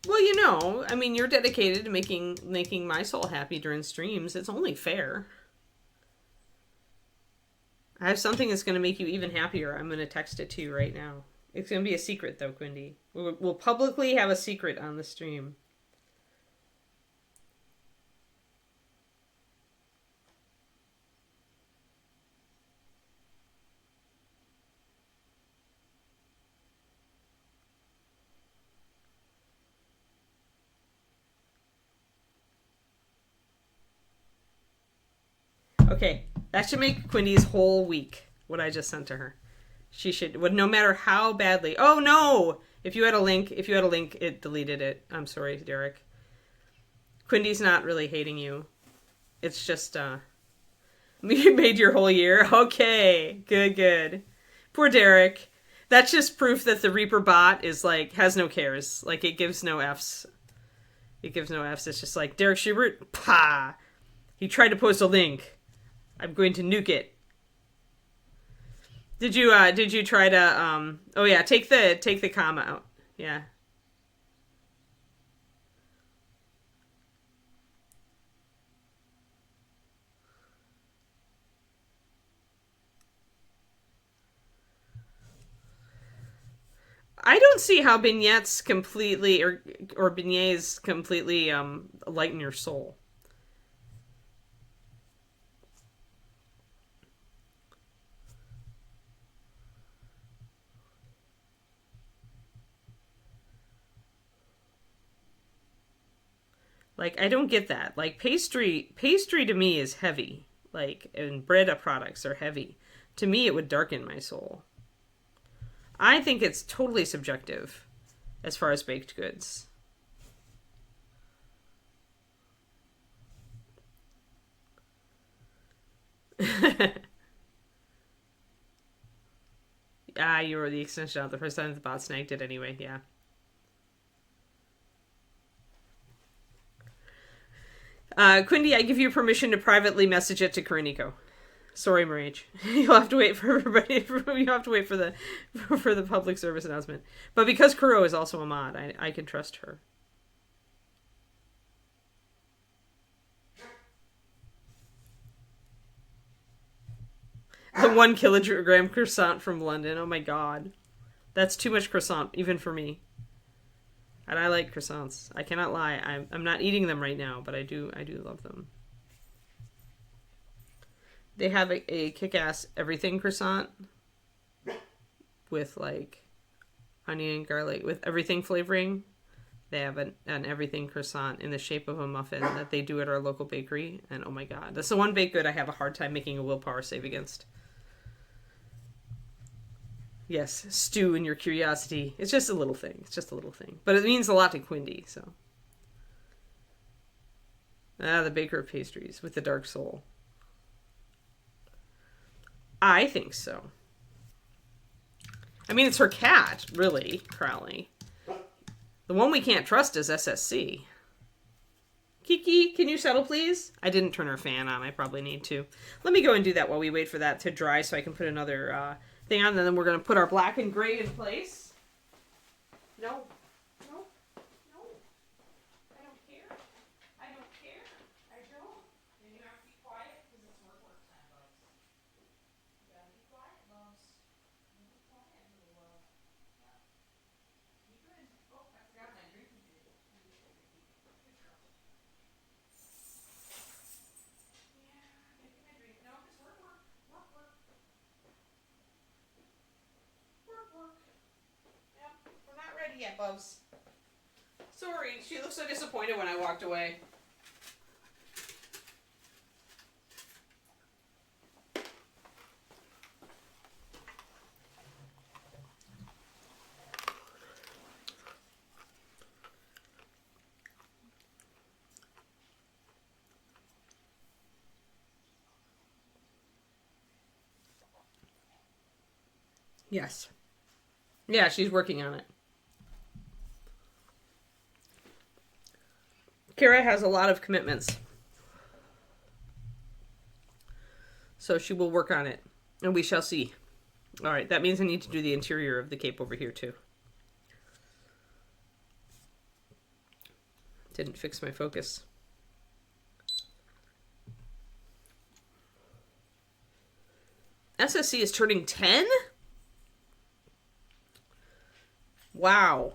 Well, you know, I mean, you're dedicated to making my soul happy during streams. It's only fair. I have something that's going to make you even happier. I'm going to text it to you right now. It's going to be a secret, though, Quindy. We'll publicly have a secret on the stream. Okay, that should make Quindy's whole week, what I just sent to her. She should, no matter how badly... Oh, no! If you had a link, it deleted it. I'm sorry, Derek. Quindy's not really hating you. It's just, you made your whole year? Okay, good. Poor Derek. That's just proof that the Reaper bot is, like, has no cares. Like, it gives no Fs. It's just like, Derek Schubert, pah! He tried to post a link. I'm going to nuke it. Did you try to, oh yeah, take the comma out. Yeah. I don't see how beignets completely, or beignets completely, lighten your soul. Like, I don't get that. Like, pastry to me is heavy. Like, and bread products are heavy. To me, it would darken my soul. I think it's totally subjective as far as baked goods. Ah, you wrote the extension out the first time the bot snagged it anyway, yeah. Quindy, I give you permission to privately message it to Kariniko. Sorry, Marage. You'll have to wait for everybody. You have to wait for the public service announcement. But because Kuro is also a mod, I can trust her. The 1 kilogram croissant from London. Oh my god. That's too much croissant, even for me. And I like croissants. I cannot lie. I'm not eating them right now, but I do love them. They have a kick-ass everything croissant with like onion and garlic with everything flavoring. They have an everything croissant in the shape of a muffin that they do at our local bakery, and oh my god, that's the one baked good I have a hard time making a willpower save against. Yes, stew in your curiosity. It's just a little thing. It's just a little thing. But it means a lot to Quindy, so. Ah, the baker of pastries with the dark soul. I think so. I mean, it's her cat, really, Crowley. The one we can't trust is SSC. Kiki, can you settle, please? I didn't turn her fan on. I probably need to. Let me go and do that while we wait for that to dry so I can put another thing on. And then we're going to put our black and gray in place. No. No. No. I don't care. I don't care. I don't. And you have to be quiet because it's work time, Bubs. You gotta be quiet, Bubs. You be quiet, little love. Yeah. Be good. Oh, I forgot my drinking table. Good girl. Yeah, making my drink. No, just work. Work. Yep, we're not ready yet, Bubs. Sorry, she looked so disappointed when I walked away. Yes. Yeah, she's working on it. Kara has a lot of commitments. So she will work on it. And we shall see. Alright, that means I need to do the interior of the cape over here too. Didn't fix my focus. SSC is turning 10? Wow.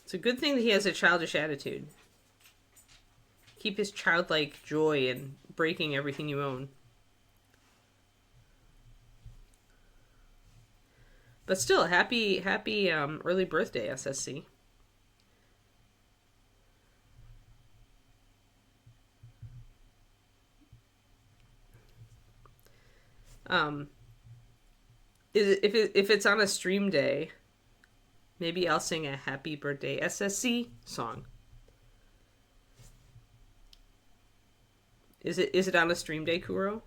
It's a good thing that he has a childish attitude. Keep his childlike joy in breaking everything you own. But still, happy early birthday, SSC. If it's on a stream day, maybe I'll sing a happy birthday SSC song. Is it on a stream day, Kuro?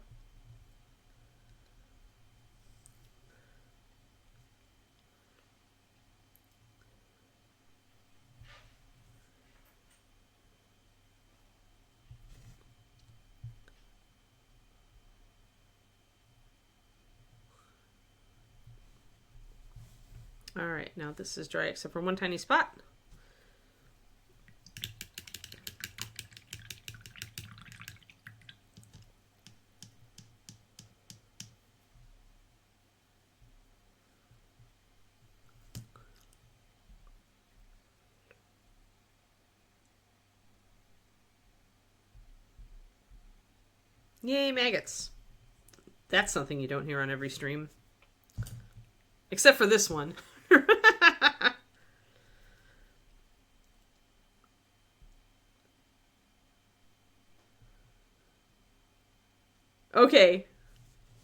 Alright, now this is dry except for one tiny spot. Yay, maggots. That's something you don't hear on every stream. Except for this one. Okay.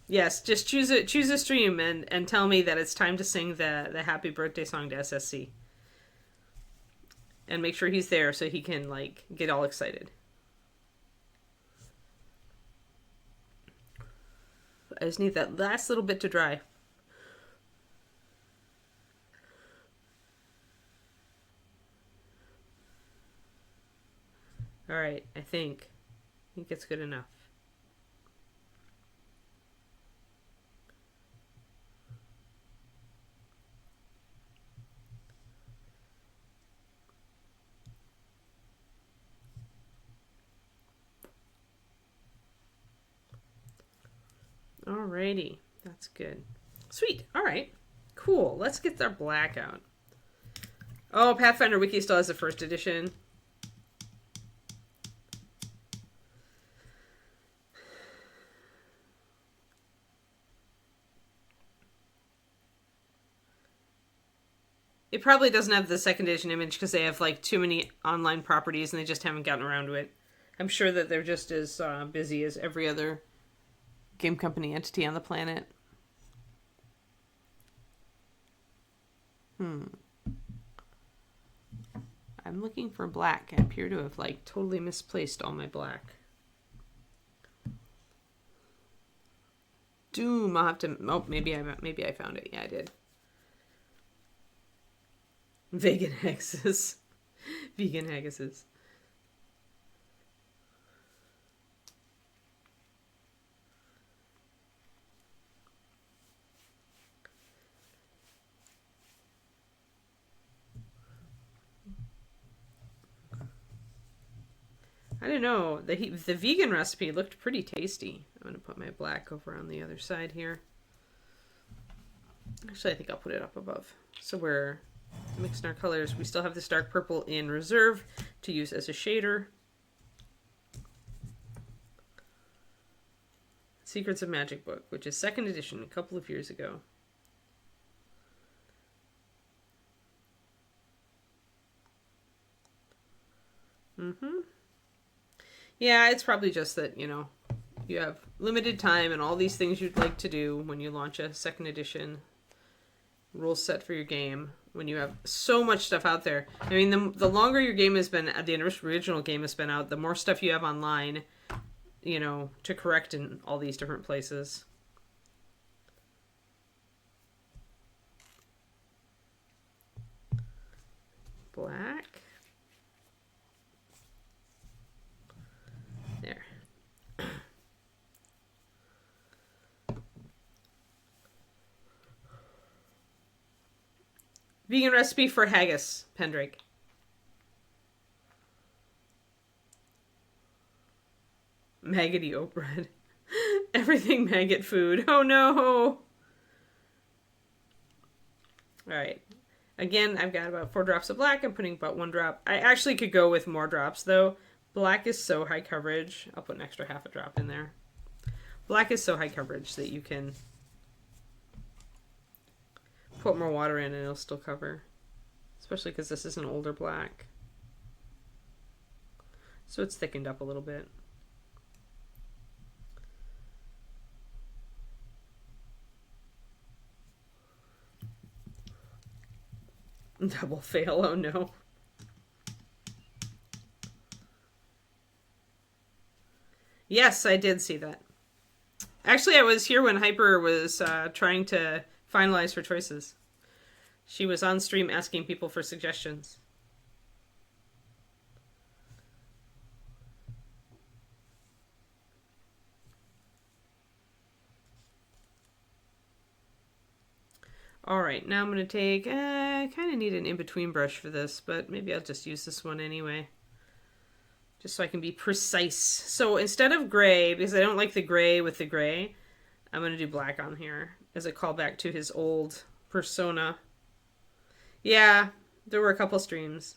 Yes, just choose a stream and tell me that it's time to sing the happy birthday song to SSC. And make sure he's there so he can like get all excited. I just need that last little bit to dry. All right, I think it's good enough. Alrighty, that's good. Sweet. All right, cool. Let's get our black out. Oh, Pathfinder Wiki still has the first edition. It probably doesn't have the second edition image because they have like too many online properties and they just haven't gotten around to it. I'm sure that they're just as busy as every other game company entity on the planet. I'm looking for black. I appear to have like totally misplaced all my black. Doom. I'll have to. Oh, maybe I found it. Yeah, I did. Vegan hexes. Vegan haggises. I don't know. The vegan recipe looked pretty tasty. I'm going to put my black over on the other side here. Actually, I think I'll put it up above. So we're mixing our colors. We still have this dark purple in reserve to use as a shader. Secrets of Magic book, which is second edition a couple of years ago. Yeah, it's probably just that, you know, you have limited time and all these things you'd like to do when you launch a second edition rule set for your game, when you have so much stuff out there. I mean, the longer your game has been, the original game has been out, the more stuff you have online, you know, to correct in all these different places. Black. There. Vegan recipe for haggis, Pendrake. Maggoty oat bread. Everything maggot food. Oh no! Alright. Again, I've got about 4 drops of black. I'm putting about 1 drop. I actually could go with more drops though. Black is so high coverage. I'll put an extra half a drop in there. Black is so high coverage that you can put more water in and it'll still cover. Especially because this is an older black. So it's thickened up a little bit. Double fail, oh no. Yes, I did see that. Actually, I was here when Hyper was trying to finalize her choices. She was on stream asking people for suggestions. Alright, now I'm going to take... I kind of need an in-between brush for this, but maybe I'll just use this one anyway. Just so I can be precise. So instead of gray, because I don't like the gray with the gray, I'm going to do black on here as a callback to his old persona. Yeah, there were a couple streams.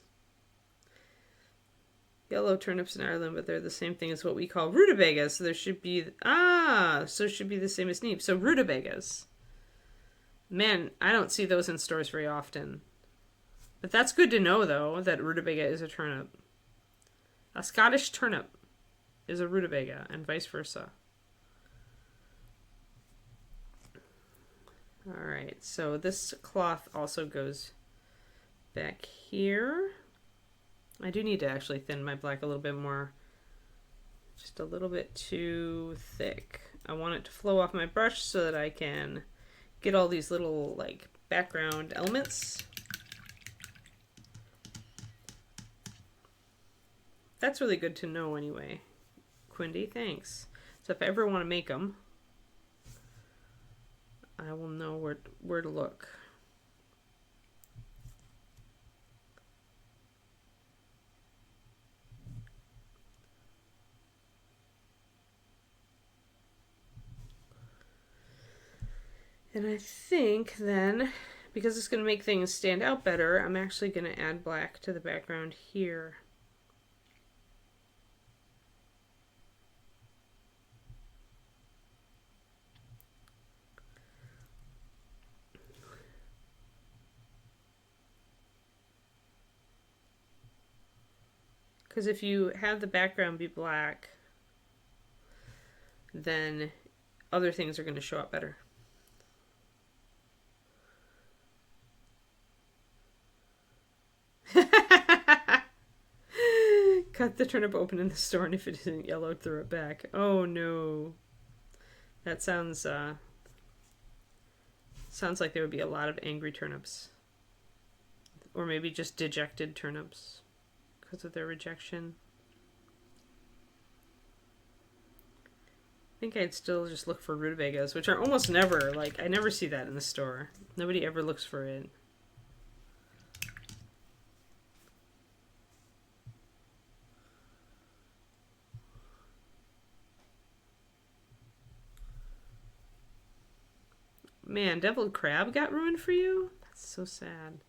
Yellow turnips in Ireland, but they're the same thing as what we call rutabagas. So there should be... so it should be the same as neep. So rutabagas. Man, I don't see those in stores very often. But that's good to know, though, that rutabaga is a turnip. A Scottish turnip is a rutabaga, and vice versa. Alright, so this cloth also goes back here. I do need to actually thin my black a little bit more. Just a little bit too thick. I want it to flow off my brush so that I can get all these little like background elements. That's really good to know anyway. Quindy, thanks. So if I ever want to make them, I will know where to look. And I think then, because it's going to make things stand out better, I'm actually going to add black to the background here. Because if you have the background be black, then other things are going to show up better. Cut the turnip open in the store, and if it isn't yellow, throw it back. Oh no. That sounds like there would be a lot of angry turnips. Or maybe just dejected turnips because of their rejection. I think I'd still just look for rutabagas, which are almost never, like, I never see that in the store. Nobody ever looks for it. Man, deviled crab got ruined for you? That's so sad.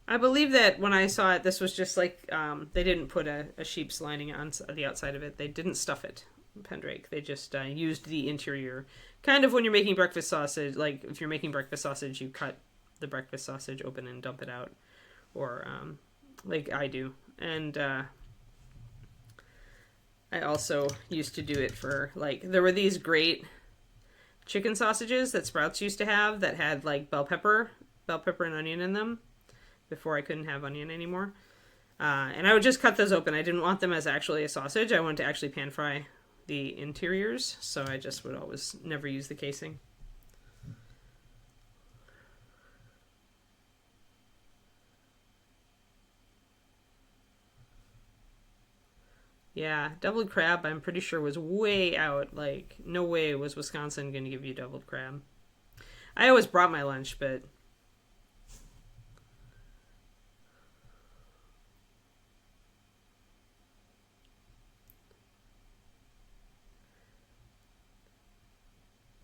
I believe that when I saw it, this was just like, they didn't put a sheep's lining on the outside of it. They didn't stuff it, Pendrake. They just used the interior. Kind of when you're making breakfast sausage, like if you're making breakfast sausage, you cut the breakfast sausage open and dump it out. Or like I do. And I also used to do it for, like, there were these great chicken sausages that Sprouts used to have that had like bell pepper and onion in them before I couldn't have onion anymore. And I would just cut those open. I didn't want them as actually a sausage. I wanted to actually pan fry the interiors, so I just would always never use the casing. Yeah, deviled crab I'm pretty sure was way out. Like, no way was Wisconsin going to give you deviled crab. I always brought my lunch, but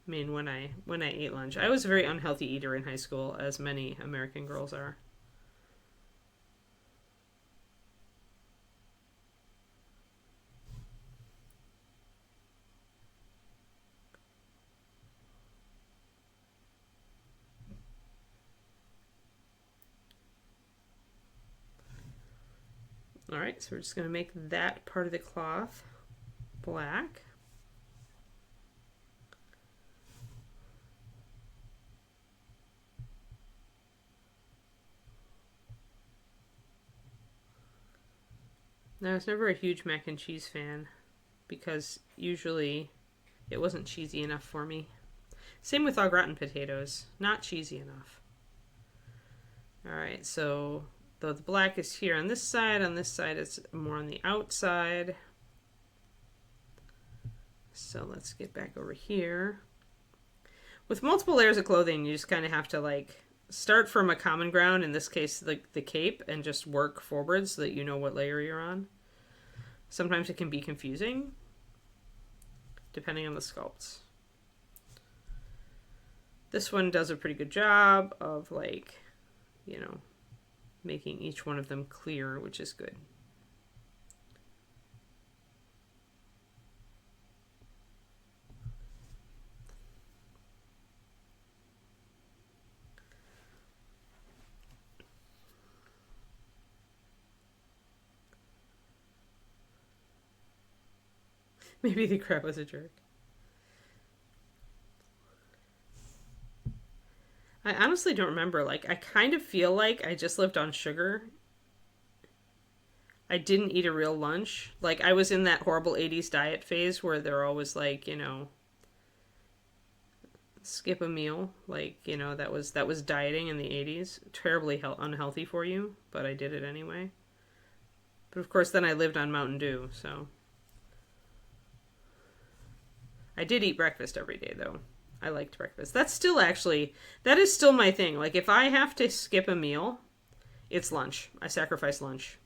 I mean, when I ate lunch, I was a very unhealthy eater in high school, as many American girls are. All right, so we're just going to make that part of the cloth black. Now, I was never a huge mac and cheese fan because usually it wasn't cheesy enough for me. Same with au gratin potatoes, not cheesy enough. All right, so though the black is here on this side it's more on the outside. So let's get back over here. With multiple layers of clothing, you just kind of have to like start from a common ground, in this case like the cape, and just work forward so that you know what layer you're on. Sometimes it can be confusing depending on the sculpts. This one does a pretty good job of, like, you know, making each one of them clear, which is good. Maybe the crab was a jerk. I honestly don't remember. Like, I kind of feel like I just lived on sugar I didn't eat a real lunch. Like, I was in that horrible 80s diet phase where they're always like, you know, skip a meal. Like, you know, that was dieting in the 80s. Terribly unhealthy for you, but I did it anyway. But of course, then I lived on Mountain Dew, so. I did eat breakfast every day, though. I liked breakfast. That's still actually, that is still my thing. Like, if I have to skip a meal, it's lunch. I sacrifice lunch.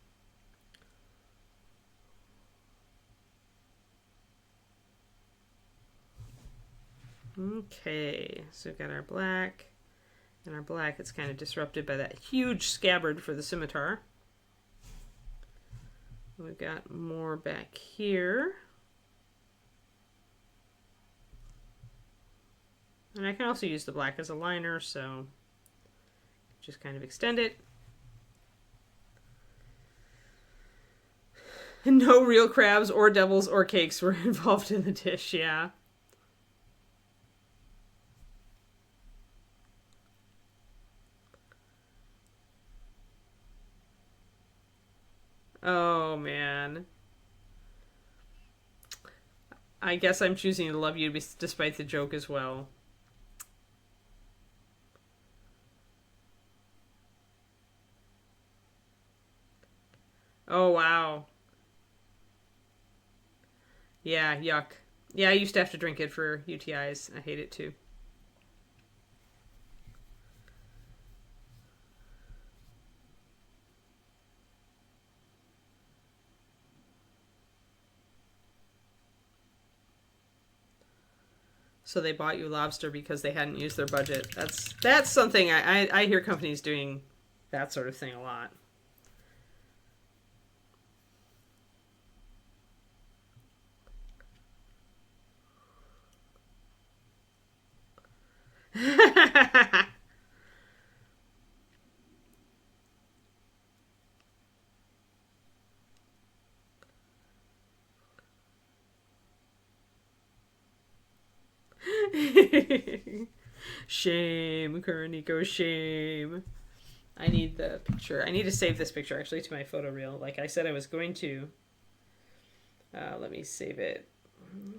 Okay, so we've got our black. And our black, it's kind of disrupted by that huge scabbard for the scimitar. We've got more back here. And I can also use the black as a liner, so just kind of extend it. No real crabs or devils or cakes were involved in the dish, yeah. Oh, man. I guess I'm choosing to love you despite the joke as well. Oh, wow. Yeah, yuck. Yeah, I used to have to drink it for UTIs. I hate it too. So they bought you lobster because they hadn't used their budget. That's something I hear companies doing that sort of thing a lot. Shame, Kuroniko, shame. I need the picture. I need to save this picture actually to my photo reel. Like I said I was going to. Let me save it.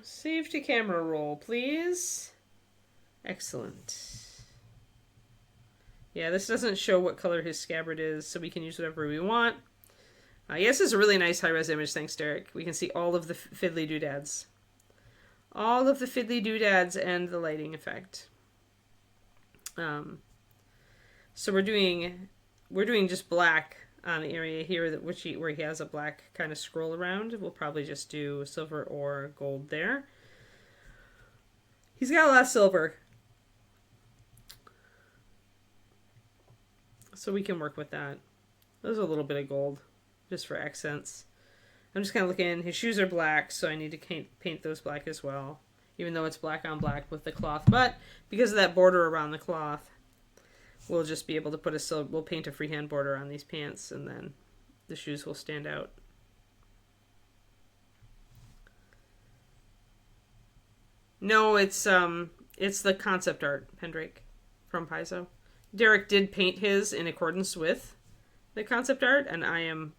Save to camera roll, please. Excellent. Yeah, this doesn't show what color his scabbard is, so we can use whatever we want. Yes, this is a really nice high-res image. Thanks, Derek. We can see all of the fiddly doodads. All of the fiddly doodads and the lighting effect. So we're doing just black on the area here where he has a black kind of scroll around. We'll probably just do silver or gold there. He's got a lot of silver, so we can work with that. There's a little bit of gold just for accents. I'm just kind of looking. His shoes are black, so I need to paint those black as well, even though it's black on black with the cloth. But because of that border around the cloth, we'll just be able to we'll paint a freehand border on these pants, and then the shoes will stand out. No, it's the concept art, Pendrake, from Paizo. Derek did paint his in accordance with the concept art, and I am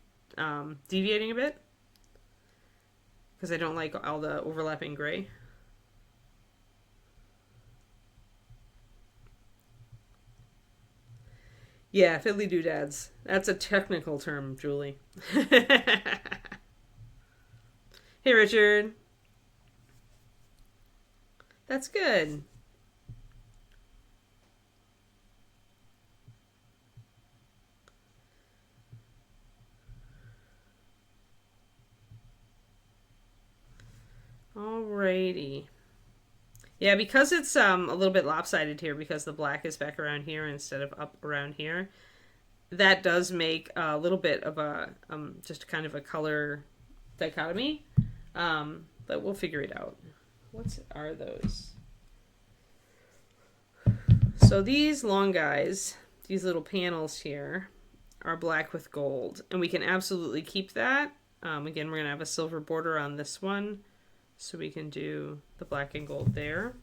deviating a bit because I don't like all the overlapping gray. Yeah, fiddly doodads. That's a technical term, Julie. Hey, Richard. That's good. Alrighty. Yeah, because it's a little bit lopsided here because the black is back around here instead of up around here, that does make a little bit of a just kind of a color dichotomy, but we'll figure it out. What are those? So these long guys, these little panels here, are black with gold, and we can absolutely keep that. Again, we're going to have a silver border on this one, so we can do the black and gold there.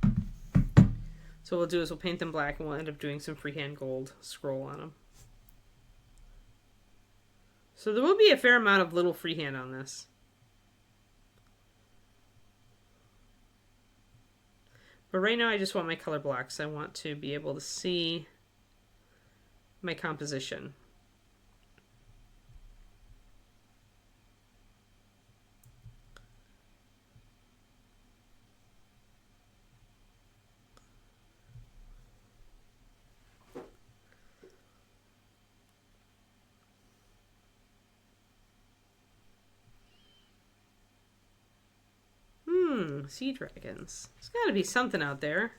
So what we'll do is we'll paint them black, and we'll end up doing some freehand gold scroll on them. So there will be a fair amount of little freehand on this. But right now I just want my color blocks. I want to be able to see my composition. Sea dragons. There's got to be something out there.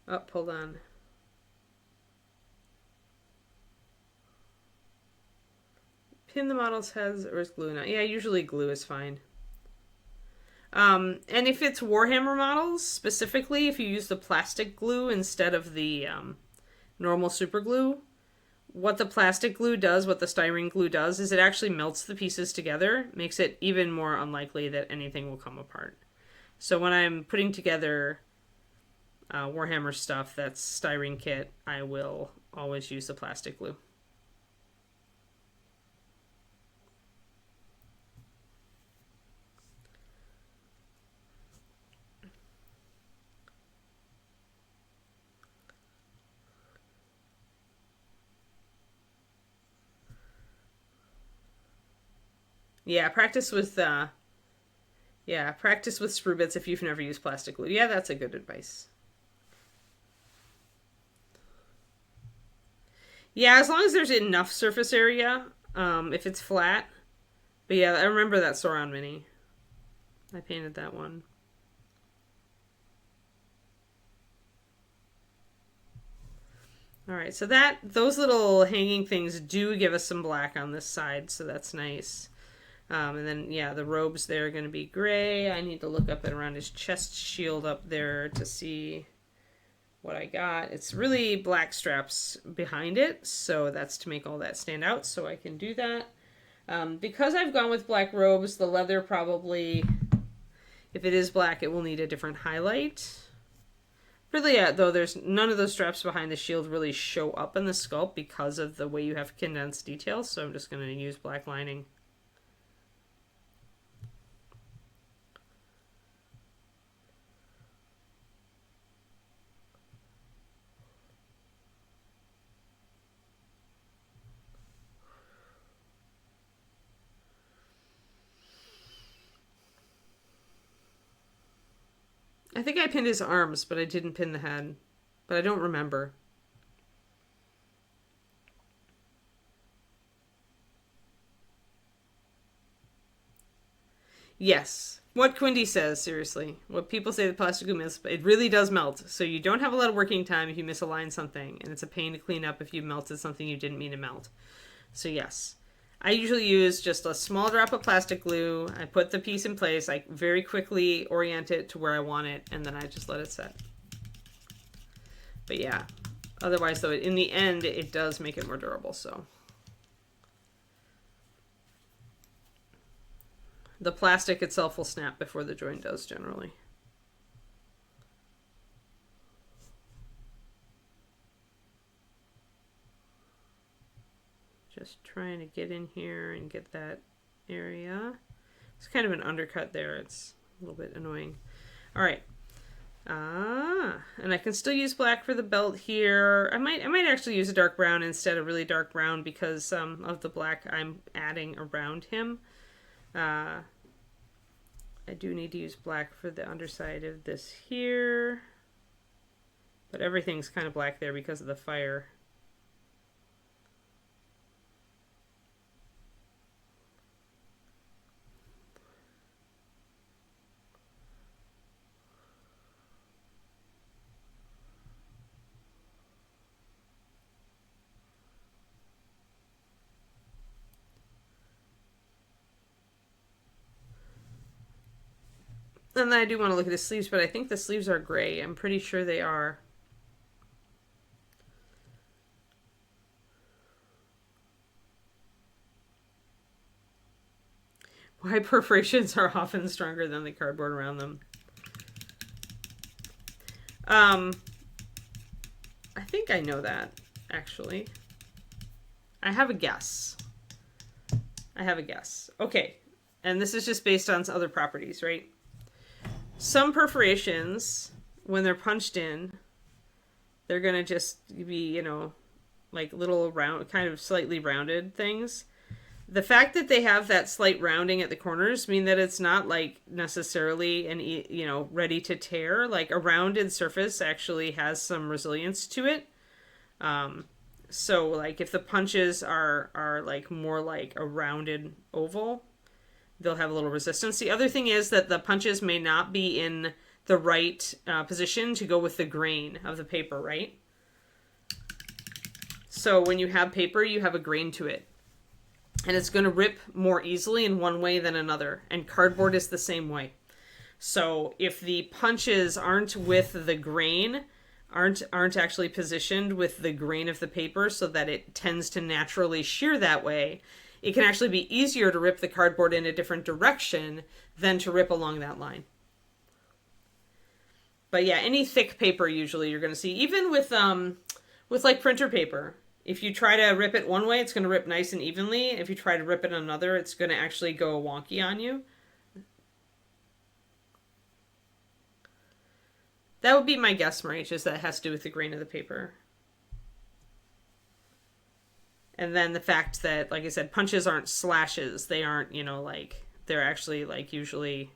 Oh, hold on. Pin the model's heads, or is glue not? Yeah, usually glue is fine. And if it's Warhammer models, specifically, if you use the plastic glue instead of the normal super glue, what the plastic glue does, what the styrene glue does, is it actually melts the pieces together, makes it even more unlikely that anything will come apart. So when I'm putting together Warhammer stuff that's styrene kit, I will always use the plastic glue. Yeah, practice with sprue bits if you've never used plastic glue. Yeah, that's a good advice. Yeah, as long as there's enough surface area, if it's flat. But yeah, I remember that Sauron mini. I painted that one. Alright, so those little hanging things do give us some black on this side, so that's nice. And then, yeah, the robes there are going to be gray. I need to look up and around his chest shield up there to see what I got. It's really black straps behind it, so that's to make all that stand out, so I can do that. Because I've gone with black robes, the leather probably, if it is black, it will need a different highlight. Really, though, there's none of those straps behind the shield really show up in the sculpt because of the way you have condensed details, so I'm just going to use black lining. I think I pinned his arms, but I didn't pin the head. But I don't remember. Yes. What Quindy says, seriously. What people say the plastic glue melts, it really does melt. So you don't have a lot of working time if you misalign something. And it's a pain to clean up if you melted something you didn't mean to melt. So yes. I usually use just a small drop of plastic glue. I put the piece in place. I very quickly orient it to where I want it, and then I just let it set. But yeah, otherwise, though, in the end, it does make it more durable, so. The plastic itself will snap before the joint does, generally. Just trying to get in here and get that area. It's kind of an undercut there. It's a little bit annoying. All right. And I can still use black for the belt here. I might actually use a dark brown instead of really dark brown because of the black I'm adding around him. I do need to use black for the underside of this here. But everything's kind of black there because of the fire. And then I do want to look at his sleeves, but I think the sleeves are gray. I'm pretty sure they are. Why perforations are often stronger than the cardboard around them. I think I know that, actually. I have a guess. Okay. And this is just based on other properties, right? Some perforations, when they're punched in, they're going to just be, you know, like little round, kind of slightly rounded things. The fact that they have that slight rounding at the corners mean that it's not like necessarily you know, ready to tear. Like a rounded surface actually has some resilience to it. So like if the punches are like more like a rounded oval, they'll have a little resistance. The other thing is that the punches may not be in the right position to go with the grain of the paper, right? So when you have paper, you have a grain to it. And it's going to rip more easily in one way than another. And cardboard is the same way. So if the punches aren't with the grain, aren't actually positioned with the grain of the paper so that it tends to naturally shear that way, it can actually be easier to rip the cardboard in a different direction than to rip along that line. But yeah, any thick paper usually you're going to see, even with like printer paper. If you try to rip it one way, it's going to rip nice and evenly. If you try to rip it another, it's going to actually go wonky on you. That would be my guess, Marich, is that it has to do with the grain of the paper. And then the fact that, like I said, punches aren't slashes. They aren't, you know, like, they're actually, like, usually,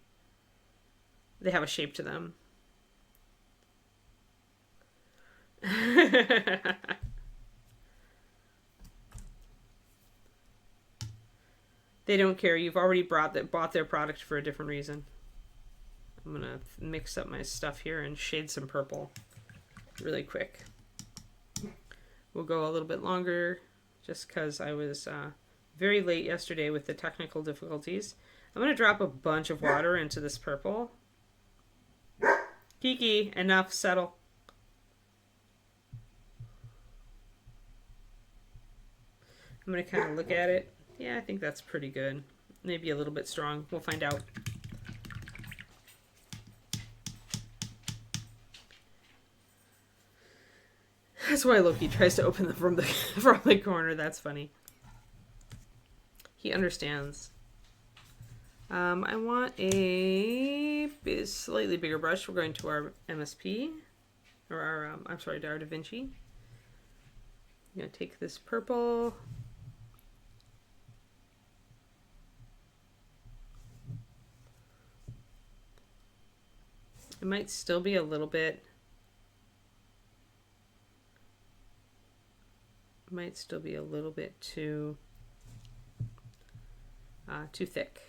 they have a shape to them. They don't care. You've already bought their product for a different reason. I'm going to mix up my stuff here and shade some purple really quick. We'll go a little bit longer just because I was very late yesterday with the technical difficulties. I'm going to drop a bunch of water into this purple. Kiki, enough, settle. I'm going to kind of look at it. Yeah, I think that's pretty good. Maybe a little bit strong. We'll find out. That's why Loki tries to open them from the corner. That's funny. He understands. I want a slightly bigger brush. We're going to our MSP, or our I'm sorry, to our Da Vinci. I'm gonna take this purple. It might still be a little bit. Might still be a little bit too thick.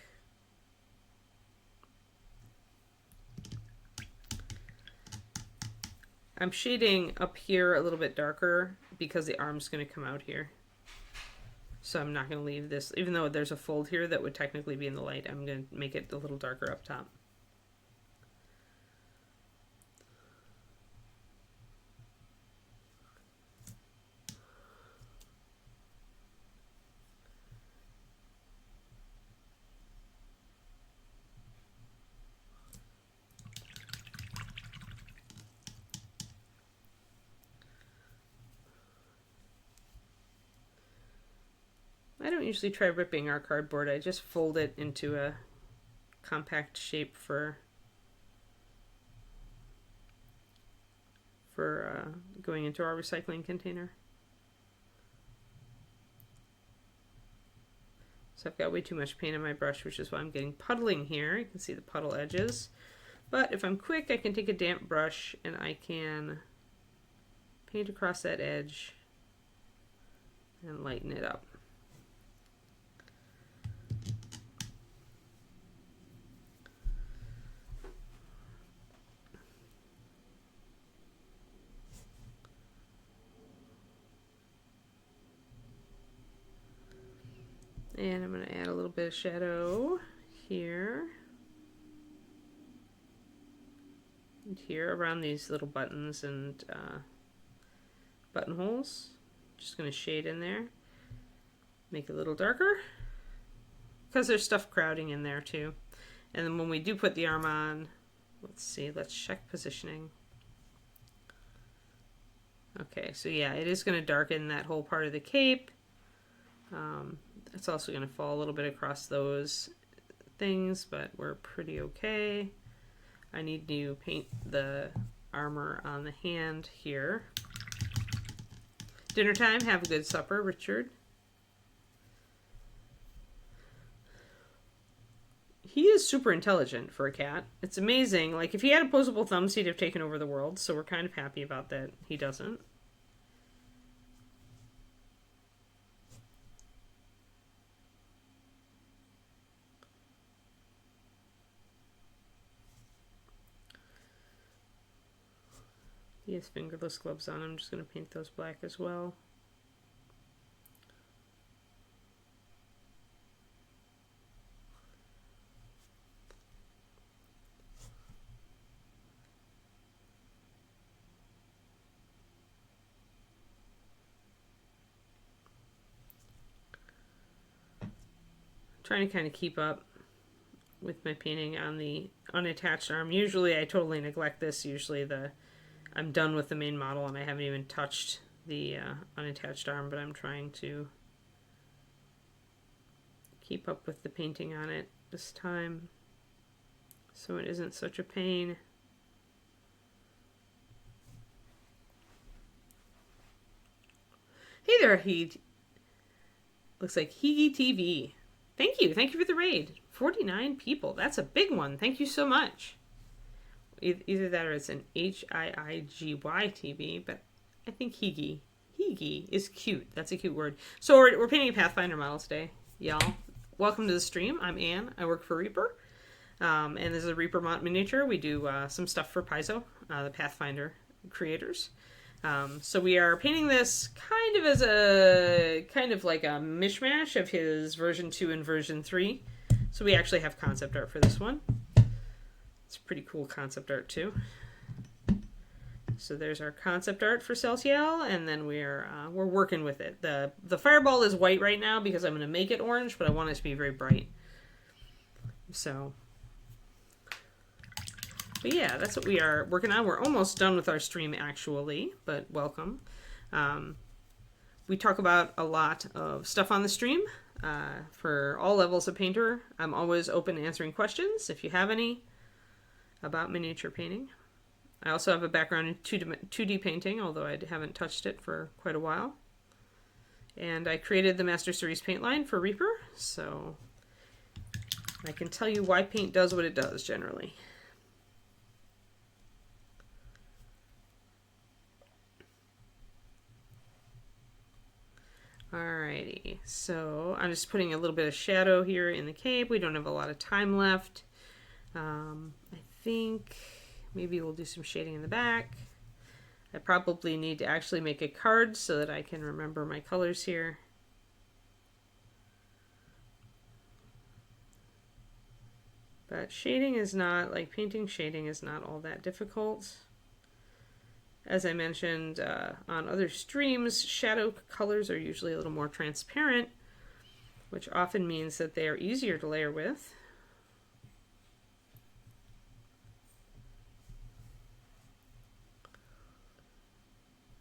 I'm shading up here a little bit darker because the arm's going to come out here. So I'm not going to leave this, even though there's a fold here that would technically be in the light, I'm going to make it a little darker up top. I don't usually try ripping our cardboard. I just fold it into a compact shape for going into our recycling container. So I've got way too much paint on my brush, which is why I'm getting puddling here. You can see the puddle edges. But if I'm quick, I can take a damp brush and I can paint across that edge and lighten it up. And I'm going to add a little bit of shadow here. And here around these little buttons and buttonholes. Just going to shade in there. Make it a little darker. because there's stuff crowding in there too. And then when we do put the arm on, let's see, let's check positioning. Okay, so yeah, it is going to darken that whole part of the cape. It's also going to fall a little bit across those things, but we're pretty okay. I need to paint the armor on the hand here. Dinner time, have a good supper, Richard. He is super intelligent for a cat. It's amazing. Like, if he had opposable thumbs, he'd have taken over the world, so we're kind of happy about that. He doesn't. He has fingerless gloves on. I'm just going to paint those black as well. Trying to kind of keep up with my painting on the unattached arm. Usually I totally neglect this. Usually I'm done with the main model and I haven't even touched the unattached arm, but I'm trying to keep up with the painting on it this time so it isn't such a pain. Hey there, Heed. Looks like Higi TV. Thank you for the raid. 49 people. That's a big one. Thank you so much. Either that or it's an Hiigy TV, but I think Higi. Higi is cute. That's a cute word. So we're painting a Pathfinder model today, y'all. Welcome to the stream. I'm Anne. I work for Reaper. And this is a Reaper miniature. We do some stuff for Paizo, the Pathfinder creators. So we are painting this kind of like a mishmash of his version 2 and version 3. So we actually have concept art for this one. It's pretty cool concept art too. So there's our concept art for Seltyiel, and then we're working with it. The fireball is white right now because I'm going to make it orange, but I want it to be very bright. So, but yeah, that's what we are working on. We're almost done with our stream actually, but welcome. We talk about a lot of stuff on the stream for all levels of painter. I'm always open to answering questions if you have any about miniature painting. I also have a background in 2D painting, although I haven't touched it for quite a while. And I created the Master Series paint line for Reaper, so I can tell you why paint does what it does generally. Alrighty, so I'm just putting a little bit of shadow here in the cape. We don't have a lot of time left. I think maybe we'll do some shading in the back. I probably need to actually make a card so that I can remember my colors here. But shading is not, like painting shading is not all that difficult. As I mentioned on other streams, shadow colors are usually a little more transparent, which often means that they are easier to layer with.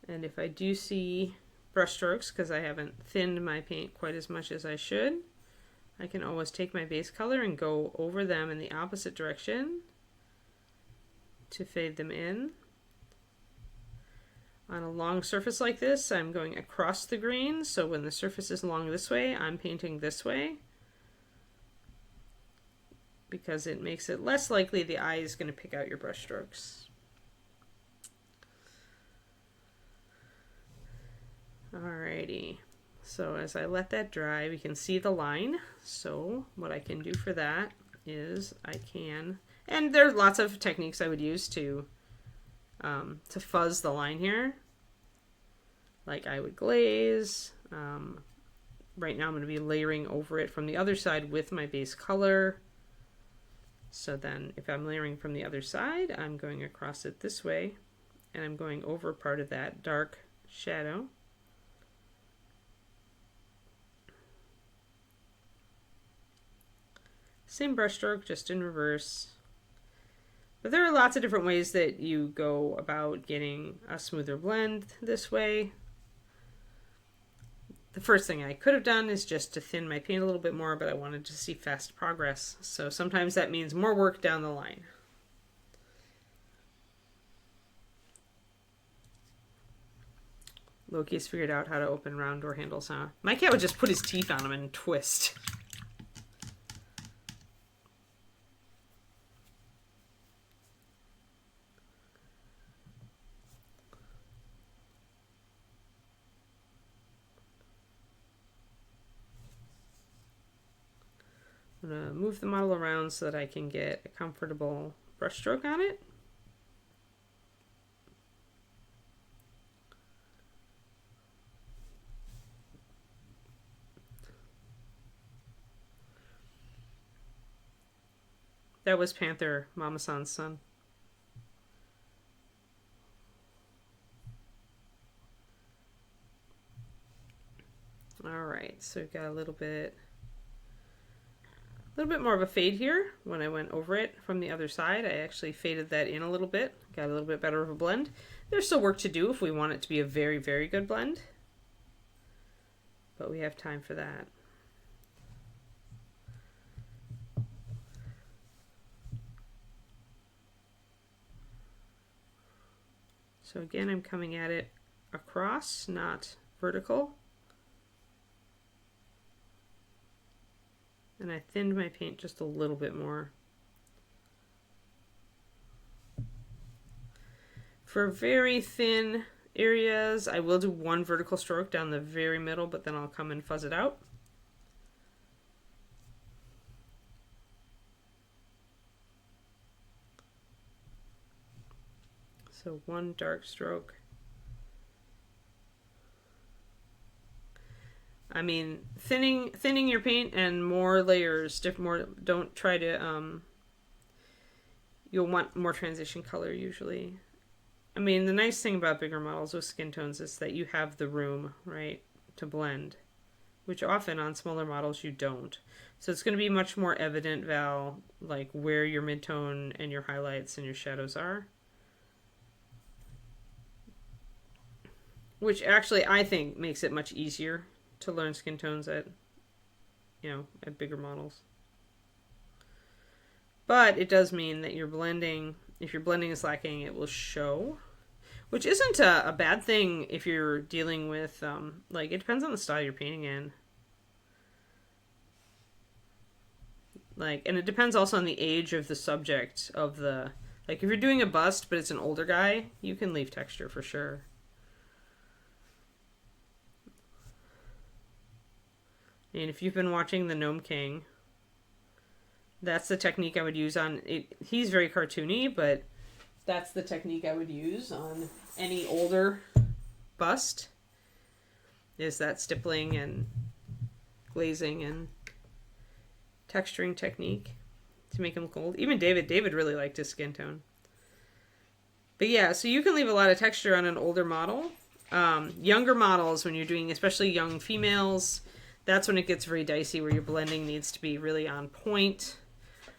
And if I do see brush strokes, because I haven't thinned my paint quite as much as I should, I can always take my base color and go over them in the opposite direction to fade them in. On a long surface like this, I'm going across the green, so when the surface is long this way, I'm painting this way, because it makes it less likely the eye is going to pick out your brush strokes. Alrighty, so as I let that dry, we can see the line. So what I can do for that is I can, and there are lots of techniques I would use to fuzz the line here. Like I would glaze. Right now I'm going to be layering over it from the other side with my base color. So then if I'm layering from the other side, I'm going across it this way, and I'm going over part of that dark shadow. Same brush stroke, just in reverse. But there are lots of different ways that you go about getting a smoother blend this way. The first thing I could have done is just to thin my paint a little bit more, but I wanted to see fast progress. So sometimes that means more work down the line. Loki's figured out how to open round door handles, huh? My cat would just put his teeth on them and twist. I'm going to move the model around so that I can get a comfortable brush stroke on it. That was Panther, Mama-san's son. Alright, so we've got a little bit more of a fade here. When I went over it from the other side, I actually faded that in a little bit. Got a little bit better of a blend. There's still work to do if we want it to be a very, very good blend. But we have time for that. So again, I'm coming at it across, not vertical. And I thinned my paint just a little bit more. For very thin areas, I will do one vertical stroke down the very middle, but then I'll come and fuzz it out. So one dark stroke. I mean, thinning your paint and more layers, don't try to, you'll want more transition color usually. I mean, the nice thing about bigger models with skin tones is that you have the room, right, to blend, which often on smaller models you don't. So it's going to be much more evident, Val, like where your midtone and your highlights and your shadows are. Which actually I think makes it much easier to learn skin tones at bigger models. But it does mean that your blending, if your blending is lacking, it will show. Which isn't a bad thing if you're dealing with, it depends on the style you're painting in. And it depends also on the age of the subject of the, if you're doing a bust but it's an older guy, you can leave texture for sure. And if you've been watching The Gnome King, that's the technique I would use on it. He's very cartoony, but that's the technique I would use on any older bust, is that stippling and glazing and texturing technique to make him look old. Even David really liked his skin tone. But yeah, so you can leave a lot of texture on an older model. Younger models, when you're doing especially young females, that's when it gets very dicey, where your blending needs to be really on point.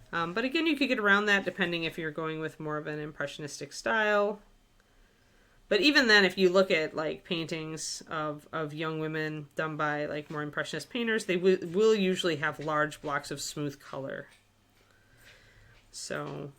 But again, you could get around that depending if you're going with more of an impressionistic style. But even then, if you look at paintings of young women done by more impressionist painters, they will usually have large blocks of smooth color. So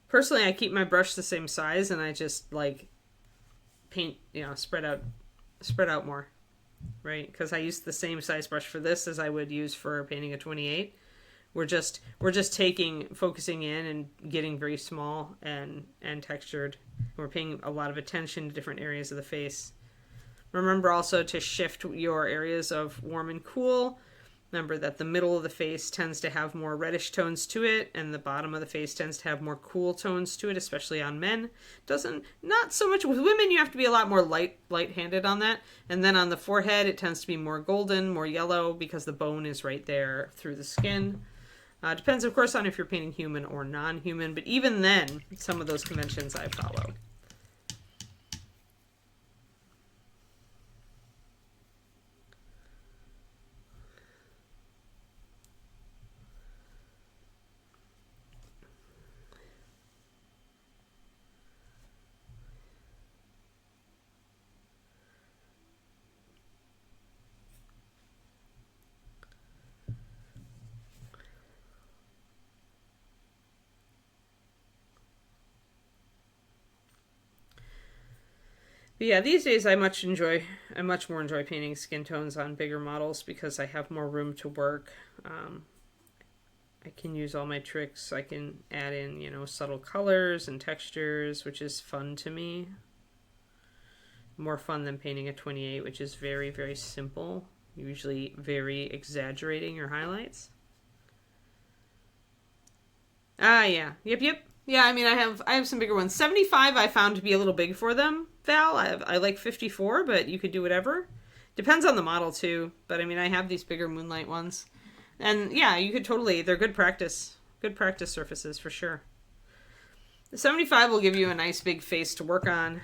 personally, I keep my brush the same size, and I just paint, spread out more, right? Because I use the same size brush for this as I would use for painting a 28. We're just focusing in and getting very small and textured. We're paying a lot of attention to different areas of the face. Remember also to shift your areas of warm and cool. Remember that the middle of the face tends to have more reddish tones to it, and the bottom of the face tends to have more cool tones to it, especially on men. Not so much with women. You have to be a lot more light-handed on that. And then on the forehead, it tends to be more golden, more yellow, because the bone is right there through the skin. Depends, of course, on if you're painting human or non-human, but even then, some of those conventions I follow. But yeah, these days I much more enjoy painting skin tones on bigger models because I have more room to work. I can use all my tricks. I can add in, you know, subtle colors and textures, which is fun to me. More fun than painting a 28, which is very, very simple. Usually very exaggerating your highlights. Yeah. Yep. Yeah, I mean, I have some bigger ones. 75 I found to be a little big for them, Val. I like 54, but you could do whatever. Depends on the model, too. But, I mean, I have these bigger Moonlight ones. And, yeah, you could totally... They're good practice. Good practice surfaces, for sure. The 75 will give you a nice big face to work on.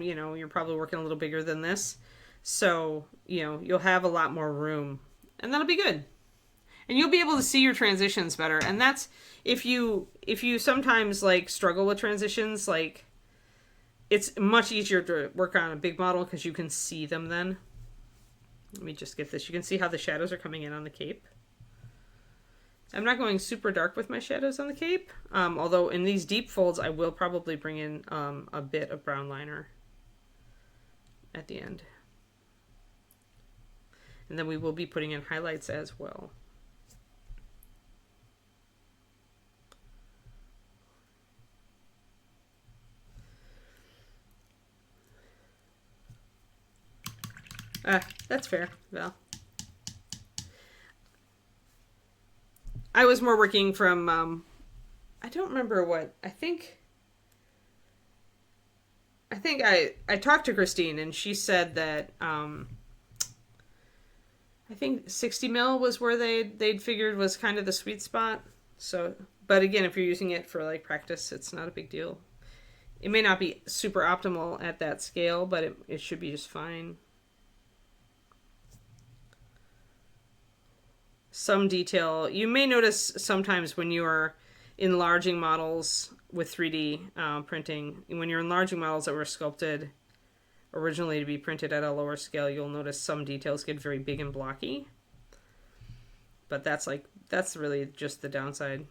You know, you're probably working a little bigger than this. So, you know, you'll have a lot more room. And that'll be good. And you'll be able to see your transitions better. And that's... If you sometimes, like, struggle with transitions, like... It's much easier to work on a big model because you can see them then. Let me just get this. You can see how the shadows are coming in on the cape. I'm not going super dark with my shadows on the cape. Although in these deep folds, I will probably bring in a bit of brown liner at the end. And then we will be putting in highlights as well. That's fair, Val. I was more working from, I don't remember what, I think I talked to Christine and she said that, I think 60 mil was where they'd figured was kind of the sweet spot. So, but again, if you're using it for like practice, it's not a big deal. It may not be super optimal at that scale, but it should be just fine. Some detail. You may notice sometimes when you are enlarging models with 3D printing, when you're enlarging models that were sculpted originally to be printed at a lower scale, you'll notice some details get very big and blocky. But that's really just the downside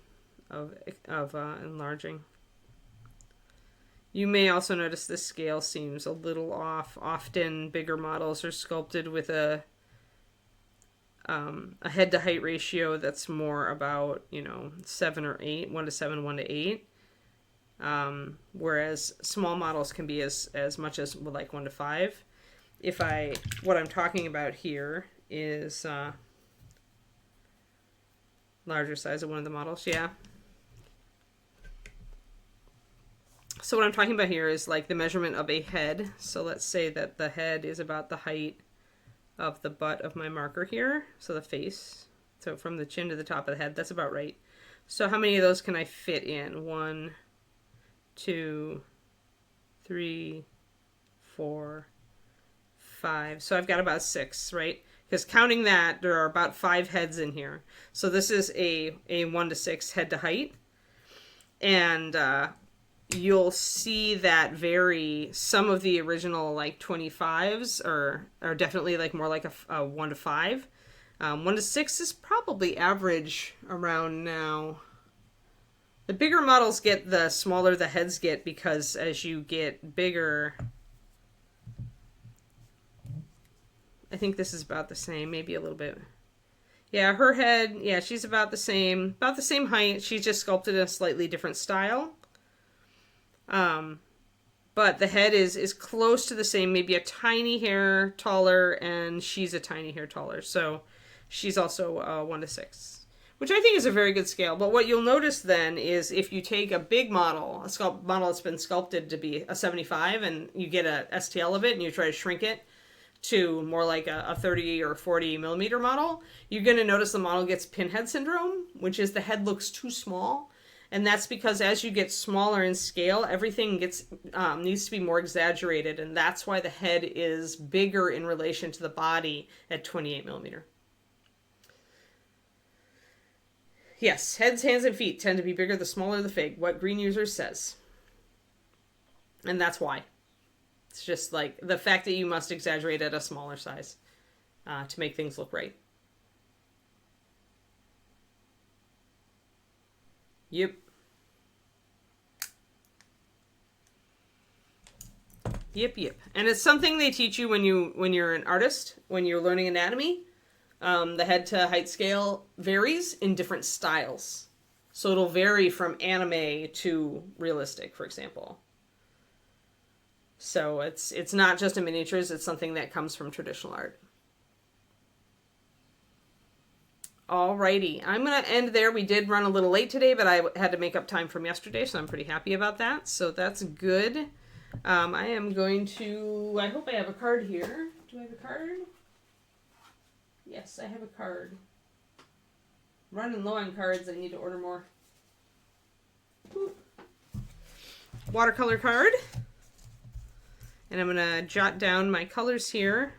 of enlarging. You may also notice the scale seems a little off. Often bigger models are sculpted with a head to height ratio that's more about, 7 or 8, 1 to 7, 1 to 8. Whereas small models can be as much as like 1 to 5. What I'm talking about here is larger size of one of the models, yeah. So what I'm talking about here is like the measurement of a head. So let's say that the head is about the height of the butt of my marker here. So the face. So from the chin to the top of the head, that's about right. So how many of those can I fit in? 1, 2, 3, 4, 5. So I've got about 6, right? Because counting that, there are about 5 heads in here. So this is a 1 to 6 head to height. And you'll see that some of the original like 25s are definitely like more like a 1 to 5. 1 to 6 is probably average around now. The bigger models get, the smaller the heads get, because as you get bigger, I think this is about the same, maybe a little bit. Yeah, her head, yeah, she's about the same height. She's just sculpted in a slightly different style. But the head is close to the same, maybe a tiny hair taller, and she's a tiny hair taller. So she's also 1 to 6, which I think is a very good scale. But what you'll notice then is if you take a big model, model that's been sculpted to be a 75, and you get a STL of it and you try to shrink it to more like a 30 or 40 millimeter model, you're going to notice the model gets pinhead syndrome, which is the head looks too small. And that's because as you get smaller in scale, everything gets needs to be more exaggerated. And that's why the head is bigger in relation to the body at 28 millimeter. Yes, heads, hands, and feet tend to be bigger the smaller the fig, what Green Users says. And that's why. It's just like the fact that you must exaggerate at a smaller size to make things look right. Yep. Yep. And it's something they teach you when you're an artist, when you're learning anatomy. The head to height scale varies in different styles. So it'll vary from anime to realistic, for example. So it's not just in miniatures, it's something that comes from traditional art. Alrighty, I'm going to end there. We did run a little late today, but I had to make up time from yesterday, so I'm pretty happy about that. So that's good. I am going to, I hope I have a card here. Do I have a card? Yes, I have a card. Running low on cards, I need to order more. Ooh. Watercolor card. And I'm going to jot down my colors here.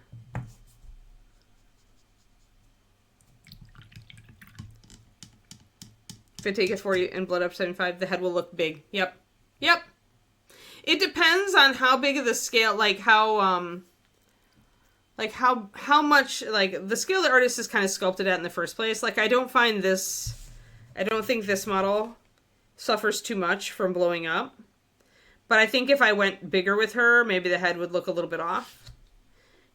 If I take it 40 and blood up 75, the head will look big. Yep. It depends on how big of the scale, like how much, like the scale the artist is kind of sculpted at in the first place. Like I don't think this model suffers too much from blowing up. But I think if I went bigger with her, maybe the head would look a little bit off.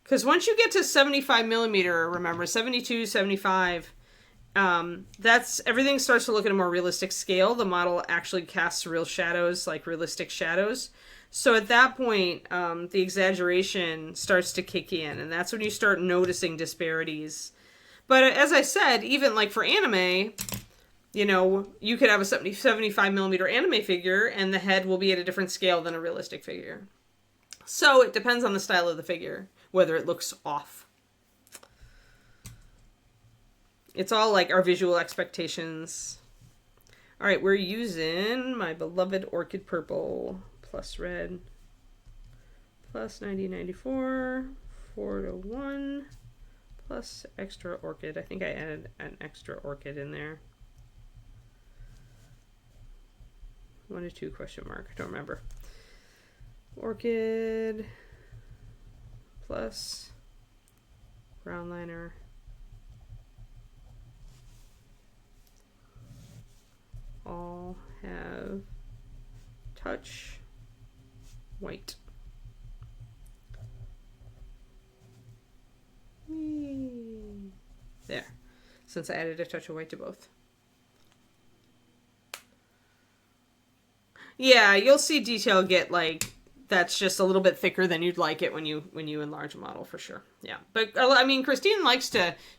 Because once you get to 75 millimeter, remember, 72, 75, everything starts to look at a more realistic scale. The model actually casts real shadows, like realistic shadows. So at that point, the exaggeration starts to kick in. And that's when you start noticing disparities. But as I said, even like for anime, you know, you could have a 75 millimeter anime figure and the head will be at a different scale than a realistic figure. So it depends on the style of the figure, whether it looks off. It's all like our visual expectations. All right, we're using my beloved Orchid Purple plus red plus 9094, 4-1 plus extra orchid. I think I added an extra orchid in there. 1 or 2 question mark. I don't remember. Orchid plus brown liner. All have touch white. Whee. There. Since I added a touch of white to both. Yeah, you'll see detail get like, that's just a little bit thicker than you'd like it when you enlarge a model for sure. Yeah. But I mean, Christine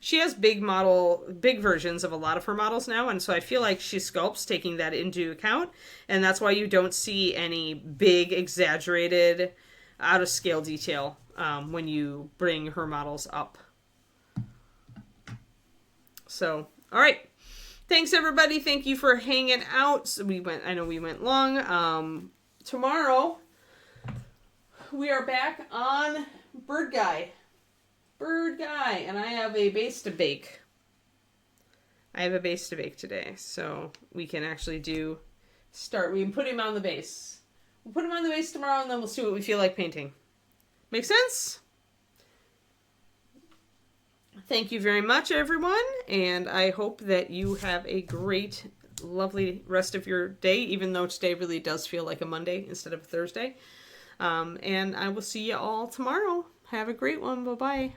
she has big versions of a lot of her models now. And so I feel like she sculpts taking that into account. And that's why you don't see any big exaggerated out of scale detail when you bring her models up. So, all right. Thanks, everybody. Thank you for hanging out. So I know we went long. Tomorrow, we are back on Bird Guy. And I have a base to bake. Today. So we can actually we can put him on the base. We'll put him on the base tomorrow, and then we'll see what we feel like painting. Make sense? Thank you very much, everyone, and I hope that you have a great, lovely rest of your day, even though today really does feel like a Monday instead of a Thursday. And I will see you all tomorrow. Have a great one. Bye-bye.